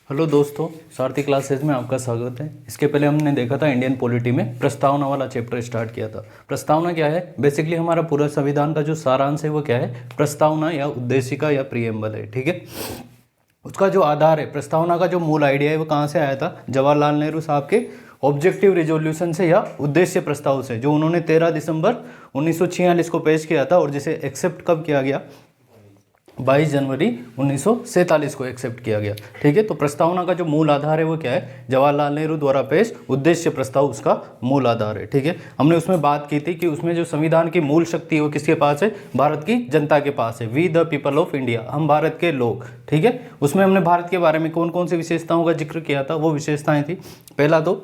Hello दोस्तों, सारथी classes में आपका स्वागत है। इसके पहले हमने देखा था इंडियन पॉलिटी में प्रस्तावना वाला चैप्टर स्टार्ट किया था। प्रस्तावना क्या है? बेसिकली हमारा पूरा संविधान का जो सारांश है वो क्या है? प्रस्तावना या उद्देशिका या प्रीएम्बल है। ठीक है, उसका जो आधार है, प्रस्तावना का जो मूल आइडिया है वो कहाँ से आया था? जवाहरलाल नेहरू साहब के ऑब्जेक्टिव रिजोल्यूशन से या उद्देश्य प्रस्ताव से, जो उन्होंने 13 दिसंबर 1946 को पेश किया था और जिसे एक्सेप्ट कब किया गया? 22 जनवरी 1947 को एक्सेप्ट किया गया। ठीक है, तो प्रस्तावना का जो मूल आधार है वो क्या है? जवाहरलाल नेहरू द्वारा पेश उद्देश्य प्रस्ताव उसका मूल आधार है। ठीक है, हमने उसमें बात की थी कि उसमें जो संविधान की मूल शक्ति है वो किसके पास है? भारत की जनता के पास है। We the people of India, हम भारत के लोग। ठीक है, उसमें हमने भारत के बारे में कौन कौन सी विशेषताओं का जिक्र किया था? वो विशेषताएं थी, पहला तो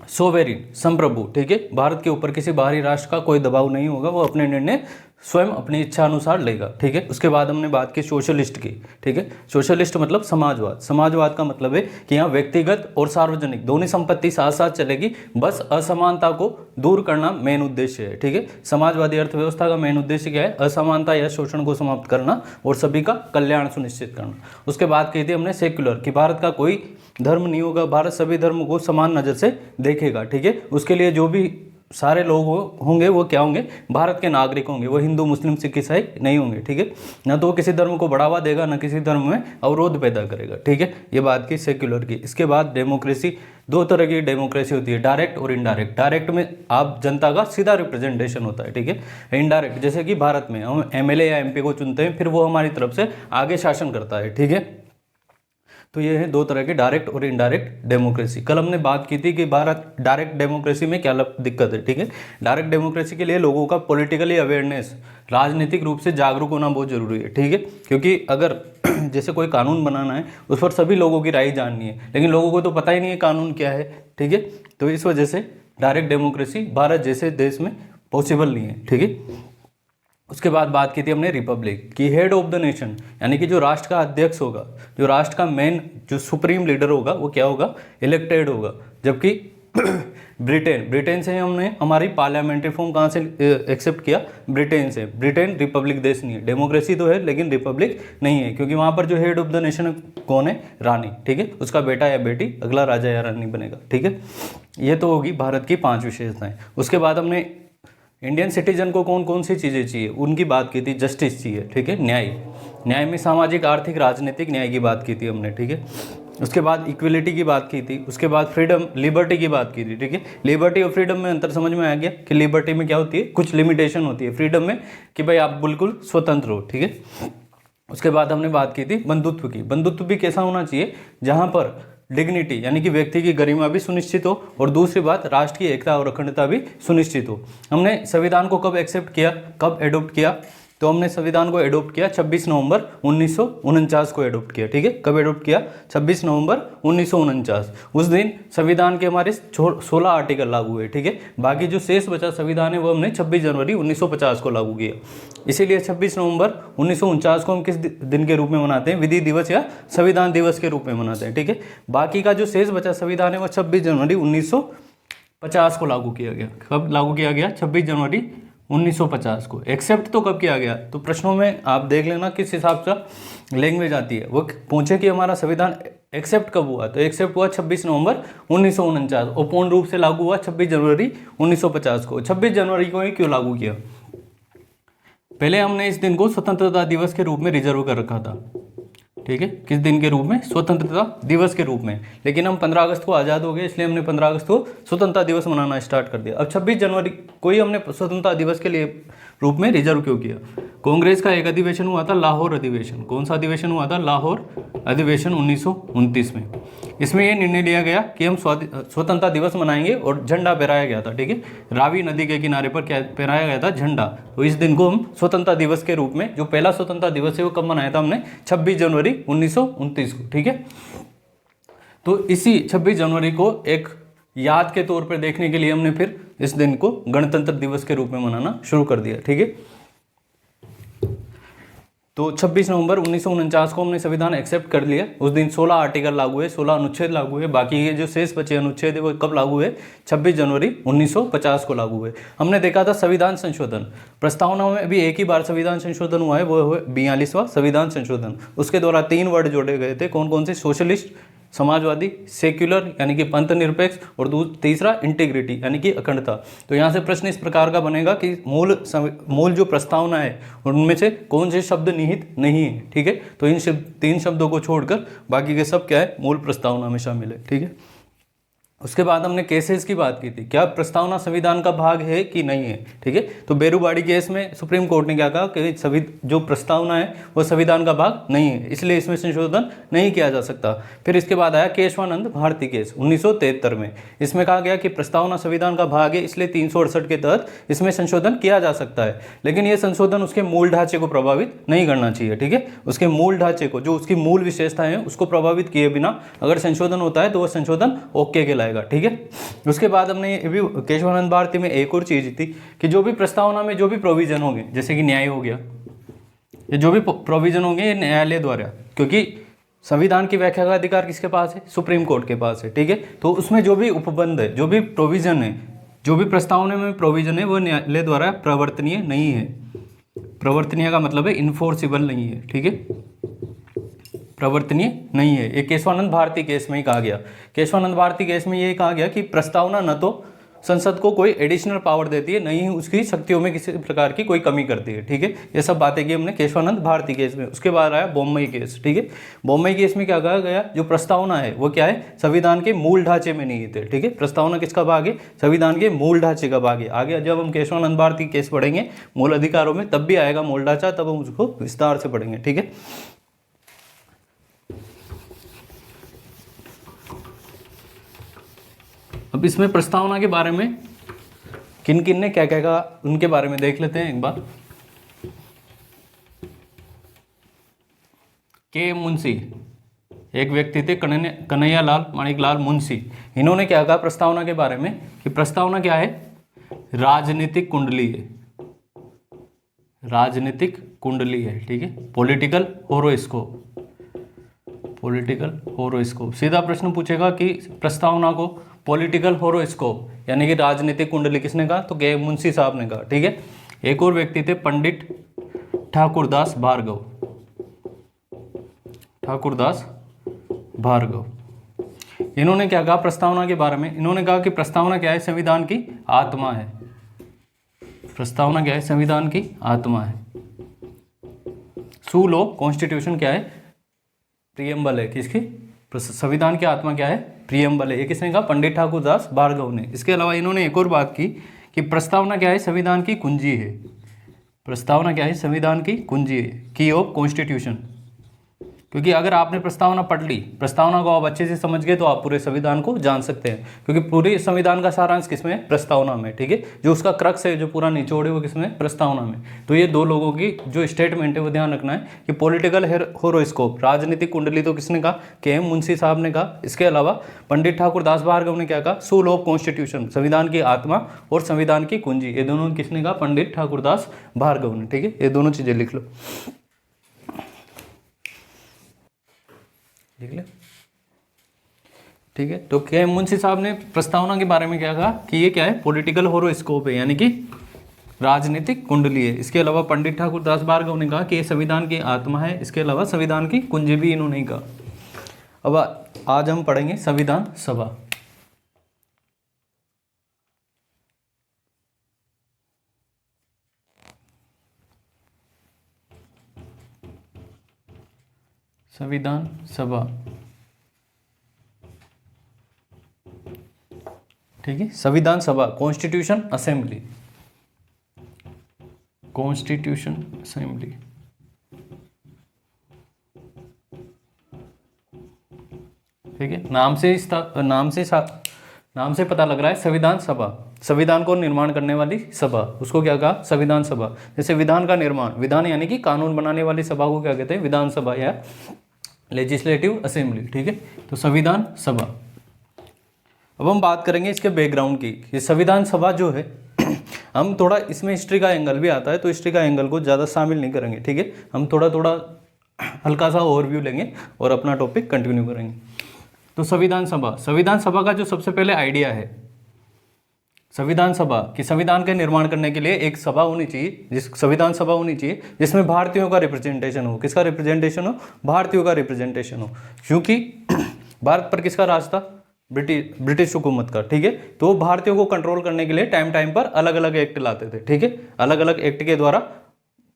सोवेरिन, संप्रभु। ठीक है, भारत के ऊपर किसी बाहरी राष्ट्र का कोई दबाव नहीं होगा, वो अपने निर्णय स्वयं अपनी इच्छा अनुसार लेगा। ठीक है, उसके बाद हमने बात की सोशलिस्ट की। ठीक है, सोशलिस्ट मतलब समाजवाद। समाजवाद का मतलब है कि यहाँ व्यक्तिगत और सार्वजनिक दोनों संपत्ति साथ साथ चलेगी, बस असमानता को दूर करना मेन उद्देश्य है। ठीक है, समाजवादी अर्थव्यवस्था का मेन उद्देश्य क्या है? असमानता या शोषण को समाप्त करना और सभी का कल्याण सुनिश्चित करना। उसके बाद कही थी हमने सेक्युलर, कि भारत का कोई धर्म नहीं होगा, भारत सभी धर्म को समान नज़र से देखेगा। ठीक है, उसके लिए जो भी सारे लोग होंगे वो क्या होंगे? भारत के नागरिक होंगे, वो हिंदू मुस्लिम सिख ईसाई नहीं होंगे। ठीक है, ना तो वो किसी धर्म को बढ़ावा देगा, ना किसी धर्म में अवरोध पैदा करेगा। ठीक है, ये बात की सेक्युलर की। इसके बाद डेमोक्रेसी, दो तरह की डेमोक्रेसी होती है, डायरेक्ट और इनडायरेक्ट। डायरेक्ट में आप जनता का सीधा रिप्रेजेंटेशन होता है। ठीक है, इनडायरेक्ट जैसे कि भारत में हम एमएलए या एमपी को चुनते हैं, फिर वो हमारी तरफ से आगे शासन करता है। ठीक है, तो ये है दो तरह की डायरेक्ट और इनडायरेक्ट डेमोक्रेसी। कल हमने बात की थी कि भारत डायरेक्ट डेमोक्रेसी में क्या दिक्कत है। ठीक है, डायरेक्ट डेमोक्रेसी के लिए लोगों का पॉलिटिकली अवेयरनेस, राजनीतिक रूप से जागरूक होना बहुत जरूरी है। ठीक है, क्योंकि अगर जैसे कोई कानून बनाना है उस पर सभी लोगों की राय जाननी है, लेकिन लोगों को तो पता ही नहीं है कानून क्या है। ठीक है, तो इस वजह से डायरेक्ट डेमोक्रेसी भारत जैसे देश में पॉसिबल नहीं है। ठीक है, उसके बाद बात की थी हमने रिपब्लिक की। हेड ऑफ द नेशन यानी कि जो राष्ट्र का अध्यक्ष होगा, जो राष्ट्र का मेन जो सुप्रीम लीडर होगा वो क्या होगा? इलेक्टेड होगा। जबकि ब्रिटेन से हमने हमारी पार्लियामेंट्री फॉर्म कहाँ से एक्सेप्ट किया? ब्रिटेन से। ब्रिटेन रिपब्लिक देश नहीं है, डेमोक्रेसी तो है लेकिन रिपब्लिक नहीं है, क्योंकि वहाँ पर जो हेड ऑफ द नेशन कौन है? रानी। ठीक है, उसका बेटा या बेटी अगला राजा या रानी बनेगा। ठीक है, ये तो होगी भारत की 5 विशेषताएं। उसके बाद हमने इंडियन सिटीजन को कौन कौन सी चीज़ें चाहिए उनकी बात की थी। जस्टिस चाहिए। ठीक है, न्याय, न्याय में सामाजिक आर्थिक राजनीतिक न्याय की बात की थी हमने। ठीक है, उसके बाद इक्वलिटी की बात की थी। उसके बाद फ्रीडम, लिबर्टी की बात की थी। ठीक है, लिबर्टी और फ्रीडम में अंतर समझ में आ गया कि लिबर्टी में क्या होती है? कुछ लिमिटेशन होती है, फ्रीडम में कि भाई आप बिल्कुल स्वतंत्र हो। ठीक है, उसके बाद हमने बात की थी बंधुत्व की। बंधुत्व भी कैसा होना चाहिए? जहाँ पर डिग्निटी यानी कि व्यक्ति की गरिमा भी सुनिश्चित हो, और दूसरी बात राष्ट्र की एकता और अखंडता भी सुनिश्चित हो। हमने संविधान को कब एक्सेप्ट किया, कब एडोप्ट किया? तो हमने संविधान को एडोप्ट किया 26 नवंबर 1949 को एडोप्ट किया। ठीक है, कब एडोप्ट किया? 26 नवंबर 1949। उस दिन संविधान के हमारे 16 आर्टिकल लागू हुए। ठीक है, बाकी जो शेष बचा संविधान है वो हमने 26 जनवरी 1950 को लागू किया। इसीलिए 26 नवंबर 1949 को हम किस दिन के रूप में मनाते हैं? विधि दिवस या संविधान दिवस के रूप में मनाते हैं। ठीक है, बाकी का जो शेष बचा संविधान है वो 26 जनवरी 1950 को लागू किया गया। कब लागू किया गया? 26 जनवरी 1950 को। एक्सेप्ट तो कब किया गया? तो प्रश्नों में आप देख लेना किस हिसाब से लैंग्वेज आती है। वो पूछे कि हमारा संविधान एक्सेप्ट कब हुआ, तो एक्सेप्ट हुआ 26 नवंबर 1949 और पूर्ण रूप से लागू हुआ 26 जनवरी 1950 को। 26 जनवरी को ही क्यों लागू किया? पहले हमने इस दिन को स्वतंत्रता दिवस के रूप में रिजर्व कर रखा था। ठीक है, किस दिन के रूप में? स्वतंत्रता दिवस के रूप में। लेकिन हम 15 अगस्त को आज़ाद हो गए, इसलिए हमने 15 अगस्त को स्वतंत्रता दिवस मनाना स्टार्ट कर दिया। अब 26 जनवरी को ही हमने स्वतंत्रता दिवस के लिए रूप में रिजर्व क्यों किया? कांग्रेस का एक अधिवेशन हुआ था, लाहौर अधिवेशन। कौन सा अधिवेशन हुआ था? लाहौर अधिवेशन 1929 में। इसमें यह निर्णय लिया गया कि हम स्वतंत्रता दिवस मनाएंगे और झंडा फहराया गया था। ठीक है, रावी नदी के किनारे पर क्या फहराया गया था? झंडा। तो इस दिन को हम स्वतंत्रता दिवस के रूप में, जो पहला स्वतंत्रता दिवस है वो कब मनाया था हमने? 26 जनवरी 1929 को। ठीक है, तो इसी 26 जनवरी को एक याद के तौर पर देखने के लिए हमने फिर इस दिन को गणतंत्र दिवस के रूप में मनाना शुरू कर दिया। ठीक है, तो 26 नवंबर 1949 को हमने संविधान एक्सेप्ट कर लिया। उस दिन 16 आर्टिकल लागू हुए, 16 अनुच्छेद लागू हुए। बाकी के जो शेष बचे अनुच्छेद है वो कब लागू हुए? 26 जनवरी 1950 को लागू हुए। हमने देखा था संविधान संशोधन, प्रस्तावना में अभी एक ही बार संविधान संशोधन हुआ है, वो है 42वां संविधान संशोधन। उसके द्वारा 3 वर्ड जोड़े गए थे, कौन कौन से? सोशलिस्ट, समाजवादी, सेक्युलर यानी कि पंथ निरपेक्ष, और तीसरा इंटीग्रिटी यानी कि अखंडता। तो यहाँ से प्रश्न इस प्रकार का बनेगा कि मूल जो प्रस्तावना है उनमें से कौन से शब्द निहित नहीं है, ठीक है। तो इन 3 शब्दों को छोड़कर बाकी के सब क्या है? मूल प्रस्तावना में शामिल है, ठीक है। उसके बाद हमने केसेस की बात की थी, क्या प्रस्तावना संविधान का भाग है कि नहीं है, ठीक है। तो बेरूबाड़ी केस में सुप्रीम कोर्ट ने क्या कहा कि सभी जो प्रस्तावना है वो संविधान का भाग नहीं है, इसलिए इसमें संशोधन नहीं किया जा सकता। फिर इसके बाद आया केशवानंद भारती केस 1973 में। इसमें कहा गया कि प्रस्तावना संविधान का भाग है, इसलिए 368 के तहत इसमें संशोधन किया जा सकता है, लेकिन ये संशोधन उसके मूल ढांचे को प्रभावित नहीं करना चाहिए, ठीक है। उसके मूल ढांचे को, जो उसकी मूल विशेषताएं हैं उसको प्रभावित किए बिना अगर संशोधन होता है तो वह संशोधन ओके कहलाएगा, ठीक है। उसके बाद हमने ये भी केशवानंद भारती में एक और चीज थी कि जो भी प्रस्तावना में जो भी प्रोविजन होंगे, जैसे कि न्याय हो गया, ये जो भी प्रोविजन होंगे ये न्यायालय द्वारा, क्योंकि संविधान की व्याख्या का अधिकार किसके पास है? सुप्रीम कोर्ट के पास है, ठीक है। तो उसमें जो भी उपबंध है, जो भी प्रोविजन है, जो भी प्रस्तावना में प्रोविजन है वो न्यायालय द्वारा प्रवर्तनीय नहीं है। प्रवर्तनीय का मतलब है इन्फोर्सिबल नहीं है, ठीक है, प्रवर्तनीय नहीं है। ये केशवानंद भारती केस में ही कहा गया। केशवानंद भारती केस में ये कहा गया कि प्रस्तावना न तो संसद को कोई एडिशनल पावर देती है, नहीं ही उसकी शक्तियों में किसी प्रकार की कोई कमी करती है, ठीक है। ये सब बातें की हमने केशवानंद भारती केस में। उसके बाद आया बॉम्बई केस, ठीक है। बॉम्बई केस में क्या कहा गया? जो प्रस्तावना है वो क्या है? संविधान के मूल ढांचे में नहीं थे, ठीक है। प्रस्तावना किसका भाग है? संविधान के मूल ढांचे का भाग है। आगे जब हम केशवानंद भारती केस पढ़ेंगे मूल अधिकारों में, तब भी आएगा मूल ढांचा, तब हम उसको विस्तार से पढ़ेंगे, ठीक है। अब इसमें प्रस्तावना के बारे में किन किन ने क्या क्या कहा उनके बारे में देख लेते हैं एक बार। के मुंशी एक व्यक्ति थे, कन्हैयालाल माणिकलाल मुंशी। इन्होंने क्या कहा प्रस्तावना के बारे में कि प्रस्तावना क्या है? राजनीतिक कुंडली है, राजनीतिक कुंडली है, ठीक है। Political horoscope, political horoscope. सीधा प्रश्न पूछेगा कि प्रस्तावना को पॉलिटिकल होरोस्कोप यानी कि राजनीतिक कुंडली किसने कहा? तो के मुंशी साहब ने कहा, ठीक है। एक और व्यक्ति थे पंडित ठाकुरदास भार्गव, ठाकुरदास भार्गव। इन्होंने क्या कहा प्रस्तावना के बारे में? इन्होंने कहा कि प्रस्तावना क्या है? संविधान की आत्मा है। प्रस्तावना क्या है? संविधान की आत्मा है। सोल ऑफ कॉन्स्टिट्यूशन क्या है? प्रियम्बल है। किसकी? संविधान की आत्मा क्या है? प्रियम्बल है। ये किसने कहा? पंडित ठाकुरदास भार्गव ने। इसके अलावा इन्होंने एक और बात की कि प्रस्तावना क्या है? संविधान की कुंजी है। प्रस्तावना क्या है? संविधान की कुंजी है, की ऑफ कॉन्स्टिट्यूशन। क्योंकि अगर आपने प्रस्तावना पढ़ ली, प्रस्तावना को आप अच्छे से समझ गए, तो आप पूरे संविधान को जान सकते हैं, क्योंकि पूरे संविधान का सारांश किसमें है? प्रस्तावना में, ठीक है। जो उसका क्रक्स है, जो पूरा निचोड़ है, वो किसमें? प्रस्तावना में। तो ये दो लोगों की जो स्टेटमेंट है वो ध्यान रखना है कि पॉलिटिकल होरोस्कोप, राजनीतिक कुंडली, तो किसने कहा? के एम मुंशी साहब ने कहा। इसके अलावा पंडित ठाकुरदास भार्गव ने क्या कहा? सोल ऑफ कॉन्स्टिट्यूशन, संविधान की आत्मा और संविधान की कुंजी, ये दोनों किसने कहा? पंडित ठाकुरदास भार्गव ने, ठीक है। ये दोनों चीजें लिख लो, लिख ले, ठीक है। तो के एम मुंशी साहब ने प्रस्तावना के बारे में क्या कहा कि ये क्या है? पॉलिटिकल होरोस्कोप है, यानी कि राजनीतिक कुंडली है। इसके अलावा पंडित ठाकुरदास भार्गव ने कहा कि ये संविधान की आत्मा है। इसके अलावा संविधान की कुंजी भी इन्होंने कहा। अब आज हम पढ़ेंगे संविधान सभा। संविधान सभा, ठीक है। संविधान सभा, कॉन्स्टिट्यूशन असेंबली, कॉन्स्टिट्यूशन असेंबली, ठीक है। नाम से पता लग रहा है संविधान सभा, संविधान को निर्माण करने वाली सभा, उसको क्या कहा? संविधान सभा। जैसे विधान का निर्माण, विधान यानी कि कानून बनाने वाली सभा को क्या कहते हैं? विधानसभा या लेजिस्लेटिव असेंबली, ठीक है। तो संविधान सभा। अब हम बात करेंगे इसके बैकग्राउंड की। ये संविधान सभा जो है हम थोड़ा इसमें हिस्ट्री का एंगल भी आता है, तो हिस्ट्री का एंगल को ज़्यादा शामिल नहीं करेंगे, ठीक है। हम थोड़ा थोड़ा हल्का सा ओवरव्यू लेंगे और अपना टॉपिक कंटिन्यू करेंगे। तो संविधान सभा, संविधान सभा का जो सबसे पहले आइडिया है, संविधान सभा कि संविधान का निर्माण करने के लिए एक सभा होनी चाहिए, जिस संविधान सभा होनी चाहिए जिसमें भारतीयों का रिप्रेजेंटेशन हो। किसका रिप्रेजेंटेशन हो? भारतीयों का रिप्रेजेंटेशन हो, क्योंकि भारत पर किसका राज था? ब्रिटिश हुकूमत का, ठीक है। तो भारतीयों को कंट्रोल करने के लिए टाइम टाइम पर अलग अलग एक्ट लाते थे, ठीक है। अलग अलग एक्ट के द्वारा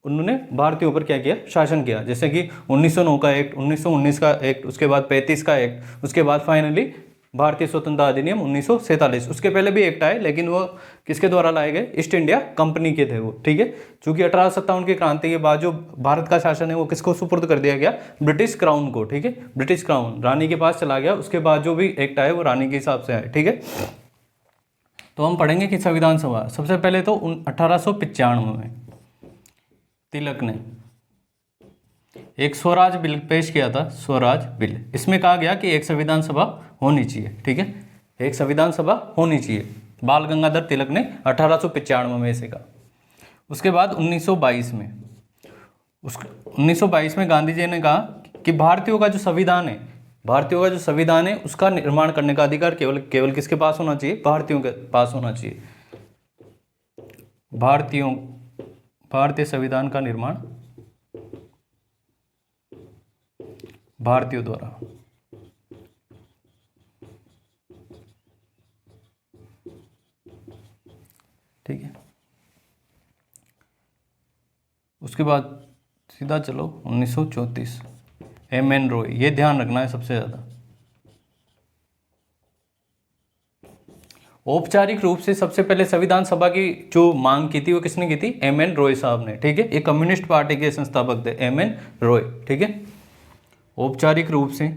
उन्होंने भारतीयों पर क्या किया? शासन किया। जैसे कि 1909 का एक्ट, 1919 का एक्ट, उसके बाद 35 का एक्ट, उसके बाद फाइनली भारतीय स्वतंत्रता अधिनियम 1947। उसके पहले भी एक्ट आए, लेकिन वो किसके द्वारा लाए गए? ईस्ट इंडिया कंपनी के थे वो, ठीक है। चूंकि 1857 की क्रांति के बाद जो भारत का शासन है वो किसको सुपुर्द कर दिया गया? ब्रिटिश क्राउन को, ठीक है। ब्रिटिश क्राउन रानी के पास चला गया। उसके बाद जो भी एक्ट आए वो रानी के हिसाब से आए, ठीक है। तो हम पढ़ेंगे कि संविधान सभा सबसे पहले तो 1895 में तिलक ने एक स्वराज बिल पेश किया था, स्वराज बिल। इसमें कहा गया कि एक संविधान सभा होनी चाहिए, ठीक है। एक संविधान सभा होनी चाहिए। बाल गंगाधर तिलक ने 1895 में इसे कहा। उसके बाद 1922 में 1922 में गांधी जी ने कहा कि भारतीयों का जो संविधान है, भारतीयों का जो संविधान है उसका निर्माण करने का अधिकार केवल किसके पास होना चाहिए? भारतीयों के पास होना चाहिए। भारतीय संविधान का निर्माण भारतीयों द्वारा, ठीक है। उसके बाद सीधा चलो 1934, एम.एन. रॉय। ये ध्यान रखना है सबसे ज़्यादा। औपचारिक रूप से सबसे पहले संविधान सभा की जो मांग की थी वो किसने की थी? एम.एन. रॉय साहब ने, ठीक है। ये कम्युनिस्ट पार्टी के संस्थापक थे, एम.एन. रॉय, ठीक है। औपचारिक रूप से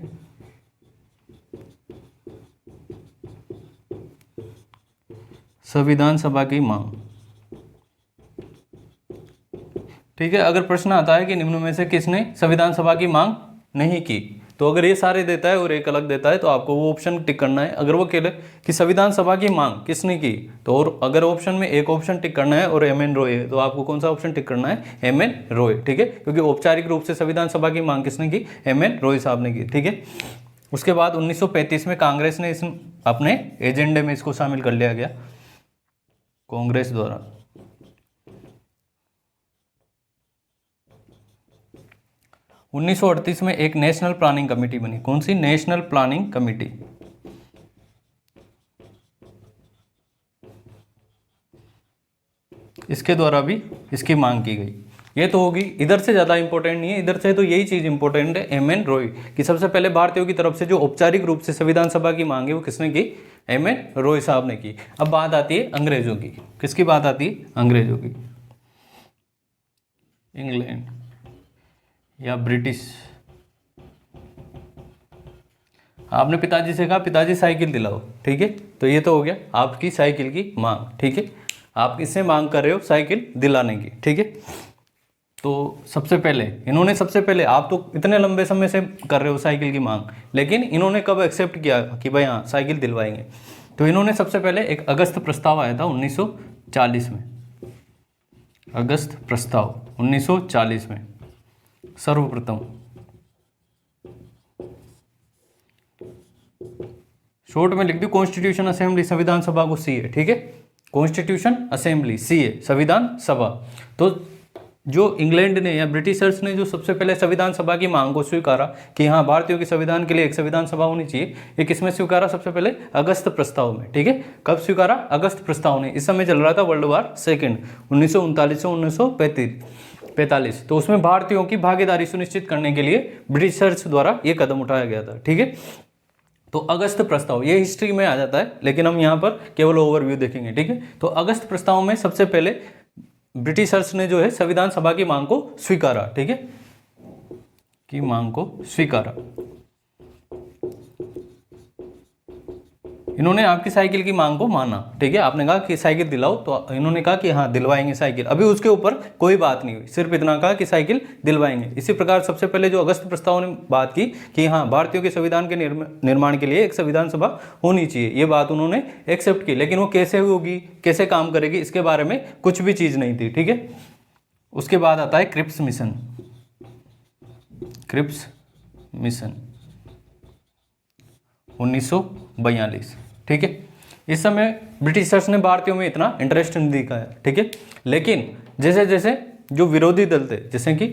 संविधान सभा की मांग, ठीक है। अगर प्रश्न आता है कि निम्न में से किसने संविधान सभा की मांग नहीं की, तो अगर ये सारे देता है और एक अलग देता है तो आपको वो ऑप्शन टिक करना है। अगर वो कह ले कि संविधान सभा की मांग किसने की, तो और अगर ऑप्शन में एक ऑप्शन टिक करना है और एम.एन. रॉय है, तो आपको कौन सा ऑप्शन टिक करना है? एम.एन. रॉय, ठीक है। क्योंकि औपचारिक रूप से संविधान सभा की मांग किसने की? एम.एन. रॉय साहब ने की, ठीक है। उसके बाद 1935 में कांग्रेस ने इस अपने एजेंडे में इसको शामिल कर लिया गया, कांग्रेस द्वारा। उन्नीस में एक नेशनल प्लानिंग कमेटी बनी। कौन सी? National planning committee. इसके द्वारा भी इसकी मांग की गई। ये तो होगी, इधर से ज़्यादा इंपॉर्टेंट नहीं है, इधर से तो यही चीज़ इंपॉर्टेंट है, एम.एन. रॉय कि सबसे पहले भारतीयों की तरफ से जो औपचारिक रूप से संविधान सभा की मांग है वो किसने की? एम.एन. रॉय साहब ने की। अब बात आती है अंग्रेजों की। किसकी बात आती है? अंग्रेजों की। इंग्लैंड या ब्रिटिश। आपने पिताजी से कहा पिताजी साइकिल दिलाओ, ठीक है। तो ये तो हो गया आपकी साइकिल की मांग, ठीक है। आप किससे मांग कर रहे हो? साइकिल दिलाने की, ठीक है। तो सबसे पहले इन्होंने, सबसे पहले आप तो इतने लंबे समय से कर रहे हो साइकिल की मांग, लेकिन इन्होंने कब एक्सेप्ट किया कि भाई हाँ साइकिल दिलवाएंगे? तो इन्होंने सबसे पहले एक अगस्त प्रस्ताव आया था 1940 में। अगस्त प्रस्ताव 1940 में सर्वप्रथम, शॉर्ट में लिख दी कॉन्स्टिट्यूशन असेंबली, संविधान सभा को सी है, ठीक है। कॉन्स्टिट्यूशन असेंबली सी है, संविधान सभा। तो जो इंग्लैंड ने या ब्रिटिशर्स ने जो सबसे पहले संविधान सभा की मांग को स्वीकारा कि हाँ भारतीयों के संविधान के लिए एक संविधान सभा होनी चाहिए, ये किसमें स्वीकारा? सबसे पहले अगस्त प्रस्ताव में, ठीक है। कब स्वीकारा? अगस्त प्रस्ताव ने। इस समय चल रहा था वर्ल्ड वार सेकेंड, 1939 से 1945। तो उसमें भारतीयों की भागीदारी सुनिश्चित करने के लिए ब्रिटिशर्स द्वारा ये कदम उठाया गया था, ठीक है। तो अगस्त प्रस्ताव ये हिस्ट्री में आ जाता है, लेकिन हम यहाँ पर केवल ओवरव्यू देखेंगे, ठीक है। तो अगस्त प्रस्ताव में सबसे पहले ब्रिटिशर्स ने जो है संविधान सभा की मांग को स्वीकारा, ठीक है, की मांग को स्वीकारा। इन्होंने आपकी साइकिल की मांग को माना, ठीक है, आपने कहा कि साइकिल दिलाओ, तो इन्होंने कहा कि हाँ दिलवाएंगे साइकिल। अभी उसके ऊपर कोई बात नहीं हुई, सिर्फ इतना कहा कि साइकिल दिलवाएंगे। इसी प्रकार सबसे पहले जो अगस्त प्रस्ताव ने बात की कि हाँ भारतीयों के संविधान के निर्माण के लिए एक संविधान सभा होनी चाहिए, ये बात उन्होंने एक्सेप्ट की। लेकिन वो कैसे होगी, कैसे काम करेगी, इसके बारे में कुछ भी चीज़ नहीं थी, ठीक है। उसके बाद आता है क्रिप्स मिशन। क्रिप्स मिशन 1942, ठीक है। इस समय ब्रिटिशर्स ने भारतीयों में इतना इंटरेस्ट नहीं दिखाया, ठीक है। लेकिन जैसे जैसे जो विरोधी दल थे, जैसे कि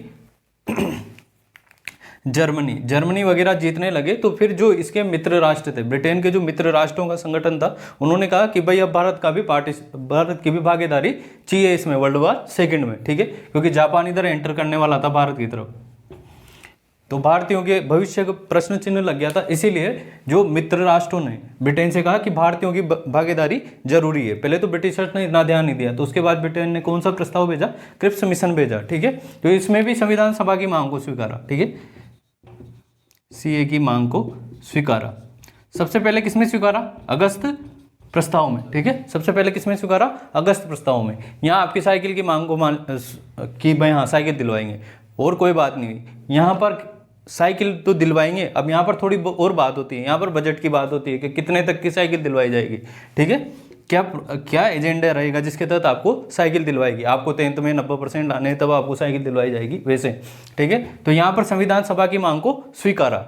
जर्मनी वगैरह जीतने लगे, तो फिर जो इसके मित्र राष्ट्र थे, ब्रिटेन के जो मित्र राष्ट्रों का संगठन था, उन्होंने कहा कि भाई अब भारत की भी भागीदारी चाहिए इसमें, वर्ल्ड वार सेकंड में, ठीक है, क्योंकि जापान इधर एंटर करने वाला था भारत की तरफ, तो भारतीयों के भविष्य का प्रश्न चिन्ह लग गया था। इसीलिए जो मित्र राष्ट्रों ने ब्रिटेन से कहा कि भारतीयों की भागीदारी जरूरी है। पहले तो ब्रिटिशर्स ने इतना ध्यान नहीं दिया, तो उसके बाद ब्रिटेन ने कौन सा प्रस्ताव भेजा, क्रिप्स मिशन भेजा, ठीक है। तो इसमें भी संविधान सभा की मांग को स्वीकारा, ठीक है, सीए की मांग को स्वीकारा। सबसे पहले किसमें स्वीकारा, अगस्त प्रस्ताव में, ठीक है। सबसे पहले किसमें स्वीकारा, अगस्त प्रस्ताव में। यहाँ आपकी साइकिल की मांग को कि भाई हाँ साइकिल दिलवाएंगे, और कोई बात नहीं हुई। यहाँ पर साइकिल तो दिलवाएंगे, अब यहाँ पर थोड़ी और बात होती है, यहाँ पर बजट की बात होती है कि कितने तक की साइकिल दिलवाई जाएगी, ठीक है। क्या एजेंडा रहेगा जिसके तहत आपको साइकिल दिलवाएगी। आपको 10th में 90% आने हैं, तब आपको साइकिल दिलवाई जाएगी, वैसे, ठीक है। तो यहाँ पर संविधान सभा की मांग को स्वीकारा,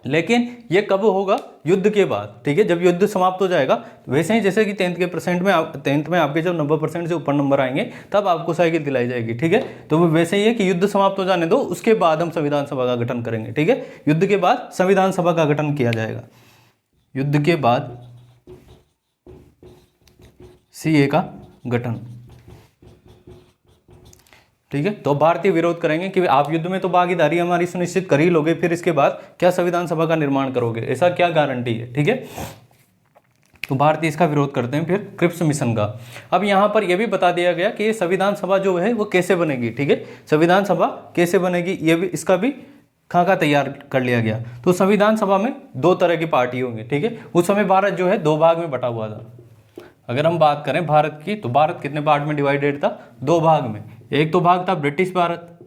लेकिन ये कब होगा, युद्ध के बाद, ठीक है, जब युद्ध समाप्त हो जाएगा। वैसे ही जैसे कि 10th में आपके जब 90% से ऊपर नंबर आएंगे, तब आपको साइकिल दिलाई जाएगी, ठीक है। तो वो वैसे ही है कि युद्ध समाप्त हो जाने दो, उसके बाद हम संविधान सभा का गठन करेंगे, ठीक है। युद्ध के बाद संविधान सभा का गठन किया जाएगा, युद्ध के बाद सीए का गठन, ठीक है। तो भारतीय विरोध करेंगे कि आप युद्ध में तो भागीदारी हमारी सुनिश्चित कर ही लोगे, फिर इसके बाद क्या संविधान सभा का निर्माण करोगे, ऐसा क्या गारंटी है, ठीक है। तो भारतीय इसका विरोध करते हैं फिर क्रिप्स मिशन का। अब यहाँ पर यह भी बता दिया गया कि ये संविधान सभा जो है वो कैसे बनेगी, ठीक है। संविधान सभा कैसे बनेगी, ये भी इसका भी खाका तैयार कर लिया गया। तो संविधान सभा में 2 तरह की पार्टी होंगी, ठीक है। उस समय भारत जो है 2 भाग में बटा हुआ था। अगर हम बात करें भारत की, तो भारत कितने पार्ट में डिवाइडेड था, 2 भाग में। एक तो भाग था ब्रिटिश भारत,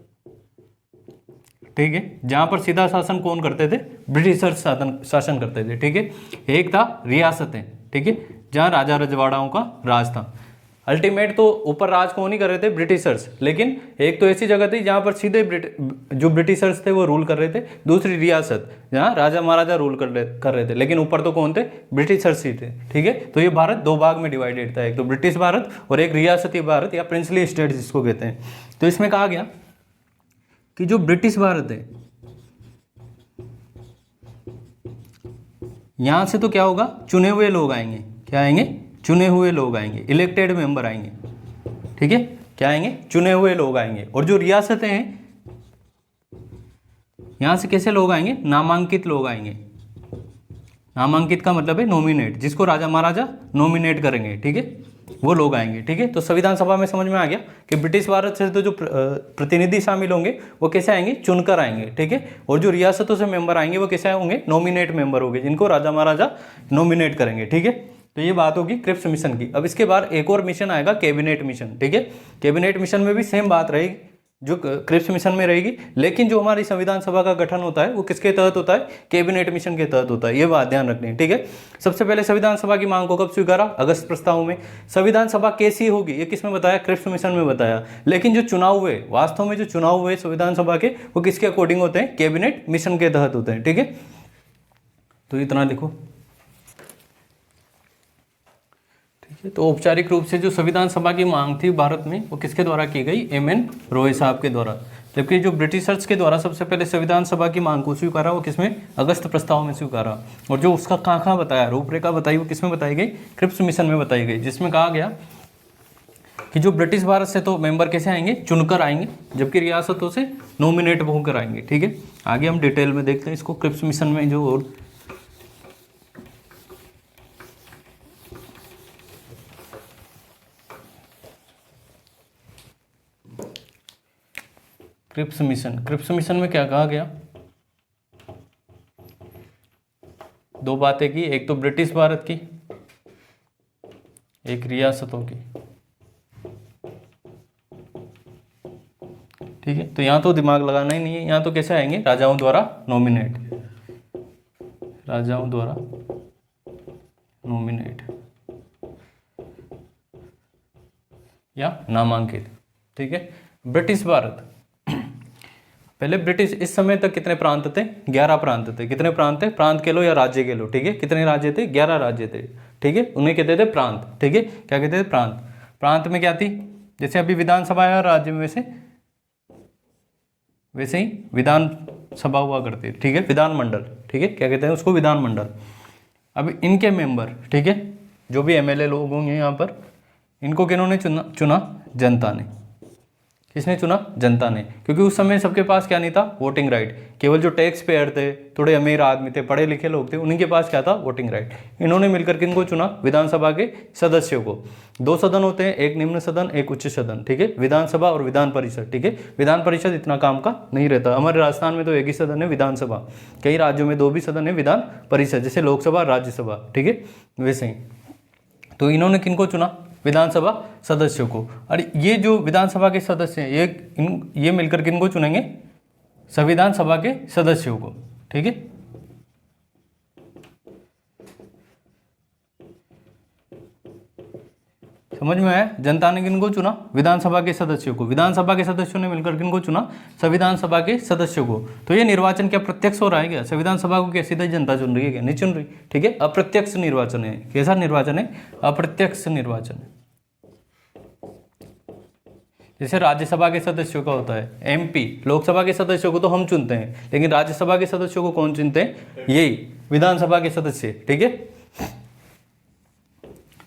ठीक है, जहां पर सीधा शासन कौन करते थे, ब्रिटिशर्स शासन करते थे, ठीक है। एक था रियासतें, ठीक है, जहां राजा रजवाड़ाओं का राज था। अल्टीमेट तो ऊपर राज कौन ही कर रहे थे, ब्रिटिशर्स, लेकिन एक तो ऐसी जगह थी जहां पर सीधे जो ब्रिटिशर्स थे वो रूल कर रहे थे, दूसरी रियासत जहां राजा महाराजा रूल कर रहे थे, लेकिन ऊपर तो कौन थे, ब्रिटिशर्स ही थे, ठीक है। तो ये भारत 2 भाग में डिवाइडेड था, एक तो ब्रिटिश भारत और एक रियासती भारत या प्रिंसली स्टेट जिसको कहते हैं। तो इसमें कहा गया कि जो ब्रिटिश भारत है, यहां से तो क्या होगा, चुने हुए लोग आएंगे, क्या आएंगे, चुने हुए लोग आएंगे, इलेक्टेड मेंबर आएंगे, ठीक है, क्या आएंगे, चुने हुए लोग आएंगे। और जो रियासतें हैं, यहां से कैसे लोग आएंगे, नामांकित लोग आएंगे। नामांकित का मतलब है नॉमिनेट, जिसको राजा महाराजा नॉमिनेट करेंगे, ठीक है, वो लोग आएंगे, ठीक है। तो संविधान सभा में समझ में आ गया कि ब्रिटिश भारत से तो जो प्रतिनिधि शामिल होंगे वो कैसे आएंगे, चुनकर आएंगे, ठीक है। और जो रियासतों से मेंबर आएंगे वो कैसे होंगे, नॉमिनेट मेंबर होंगे, जिनको राजा महाराजा नॉमिनेट करेंगे, ठीक है। तो ये बात होगी क्रिप्स मिशन की। अब इसके बाद एक और मिशन आएगा, कैबिनेट मिशन, ठीक है। कैबिनेट मिशन में भी सेम बात रहेगी जो क्रिप्स मिशन में रहेगी, लेकिन जो हमारी संविधान सभा का गठन होता है वो किसके तहत होता है, कैबिनेट मिशन के तहत होता है। ये बात ध्यान रखनी है, ठीक है। सबसे पहले संविधान सभा की मांग को कब स्वीकारा, अगस्त प्रस्ताव में। संविधान सभा कैसी होगी ये किसमें बताया, क्रिप्स मिशन में बताया। लेकिन जो चुनाव हुए, वास्तव में जो चुनाव हुए संविधान सभा के, वो किसके अकॉर्डिंग होते हैं, कैबिनेट मिशन के तहत होते हैं, ठीक है। तो इतना लिखो, तो औपचारिक रूप से जो संविधान सभा की मांग थी भारत में वो किसके द्वारा की गई, एम.एन. रॉय साहब के द्वारा। जबकि जो ब्रिटिशर्स के द्वारा सबसे पहले संविधान सभा की मांग को स्वीकारा वो किसमें, अगस्त प्रस्ताव में स्वीकारा। और जो उसका कहाँ बताया, रूपरेखा बताई, वो किसमें बताई गई, क्रिप्स मिशन में बताई गई, जिसमें कहा गया कि जो ब्रिटिश भारत से तो मेंबर कैसे आएंगे, चुनकर आएंगे, जबकि रियासतों से नॉमिनेट होकर आएंगे, ठीक है। आगे हम डिटेल में देखते हैं इसको, क्रिप्स मिशन में जो और क्रिप्स मिशन में क्या कहा गया, दो बातें की, एक तो ब्रिटिश भारत की, एक रियासतों की। ठीक है, तो यहाँ तो दिमाग लगाना ही नहीं है, यहाँ तो कैसे आएंगे, राजाओं द्वारा नॉमिनेट, राजाओं द्वारा नॉमिनेट या नामांकित। ठीक है, ब्रिटिश भारत, पहले ब्रिटिश, इस समय तक कितने प्रांत थे, 11 प्रांत थे। कितने प्रांत थे, प्रांत कह लो या राज्य कह लो। ठीक है, कितने राज्य थे, 11 राज्य थे। ठीक है, उन्हें कहते थे प्रांत। ठीक है, क्या कहते थे, प्रांत। प्रांत में क्या थी, जैसे अभी विधानसभा है राज्य में, वैसे ही विधान सभा हुआ करती है। ठीक है, विधानमंडल। ठीक है, क्या कहते हैं उसको, विधानमंडल। अब इनके मेंबर, ठीक है, जो भी एमएलए लोग होंगे यहाँ पर, इनको किन्होंने चुना, जनता ने। किसने चुना, जनता ने, क्योंकि उस समय सबके पास क्या नहीं था, वोटिंग राइट। केवल जो टैक्स पेयर थे, थोड़े अमीर आदमी थे, पढ़े लिखे लोग थे, उन्हीं के पास क्या था, वोटिंग राइट। इन्होंने मिलकर किनको चुना, विधानसभा के सदस्यों को। 2 सदन होते हैं, एक निम्न सदन, एक उच्च सदन। ठीक है, विधानसभा और विधान परिषद। ठीक है, विधान परिषद इतना काम का नहीं रहता। हमारे राजस्थान में तो एक ही सदन है, विधानसभा। कई राज्यों में 2 भी सदन है, विधान परिषद, जैसे लोकसभा, राज्यसभा। ठीक है, वैसे ही तो इन्होंने किनको चुना, विधानसभा सदस्यों को। और ये जो विधानसभा के सदस्य हैं, ये मिलकर किनको चुनेंगे, संविधान सभा के सदस्यों को। ठीक है, समझ में आया, जनता ने किनको चुना, विधानसभा के सदस्यों को। विधानसभा के सदस्यों ने मिलकर किनको चुना, संविधान सभा के सदस्यों को। तो ये निर्वाचन क्या प्रत्यक्ष हो रहा है क्या, संविधान सभा को क्या सीधा जनता चुन रही है क्या, नहीं चुन रही। ठीक है, अप्रत्यक्ष निर्वाचन है। कैसा निर्वाचन है, अप्रत्यक्ष निर्वाचन है। जैसे राज्यसभा के सदस्यों का होता है, एमपी, लोकसभा के सदस्यों को तो हम चुनते हैं, लेकिन राज्यसभा के सदस्यों को कौन चुनते हैं, यही विधानसभा के सदस्य। ठीक है,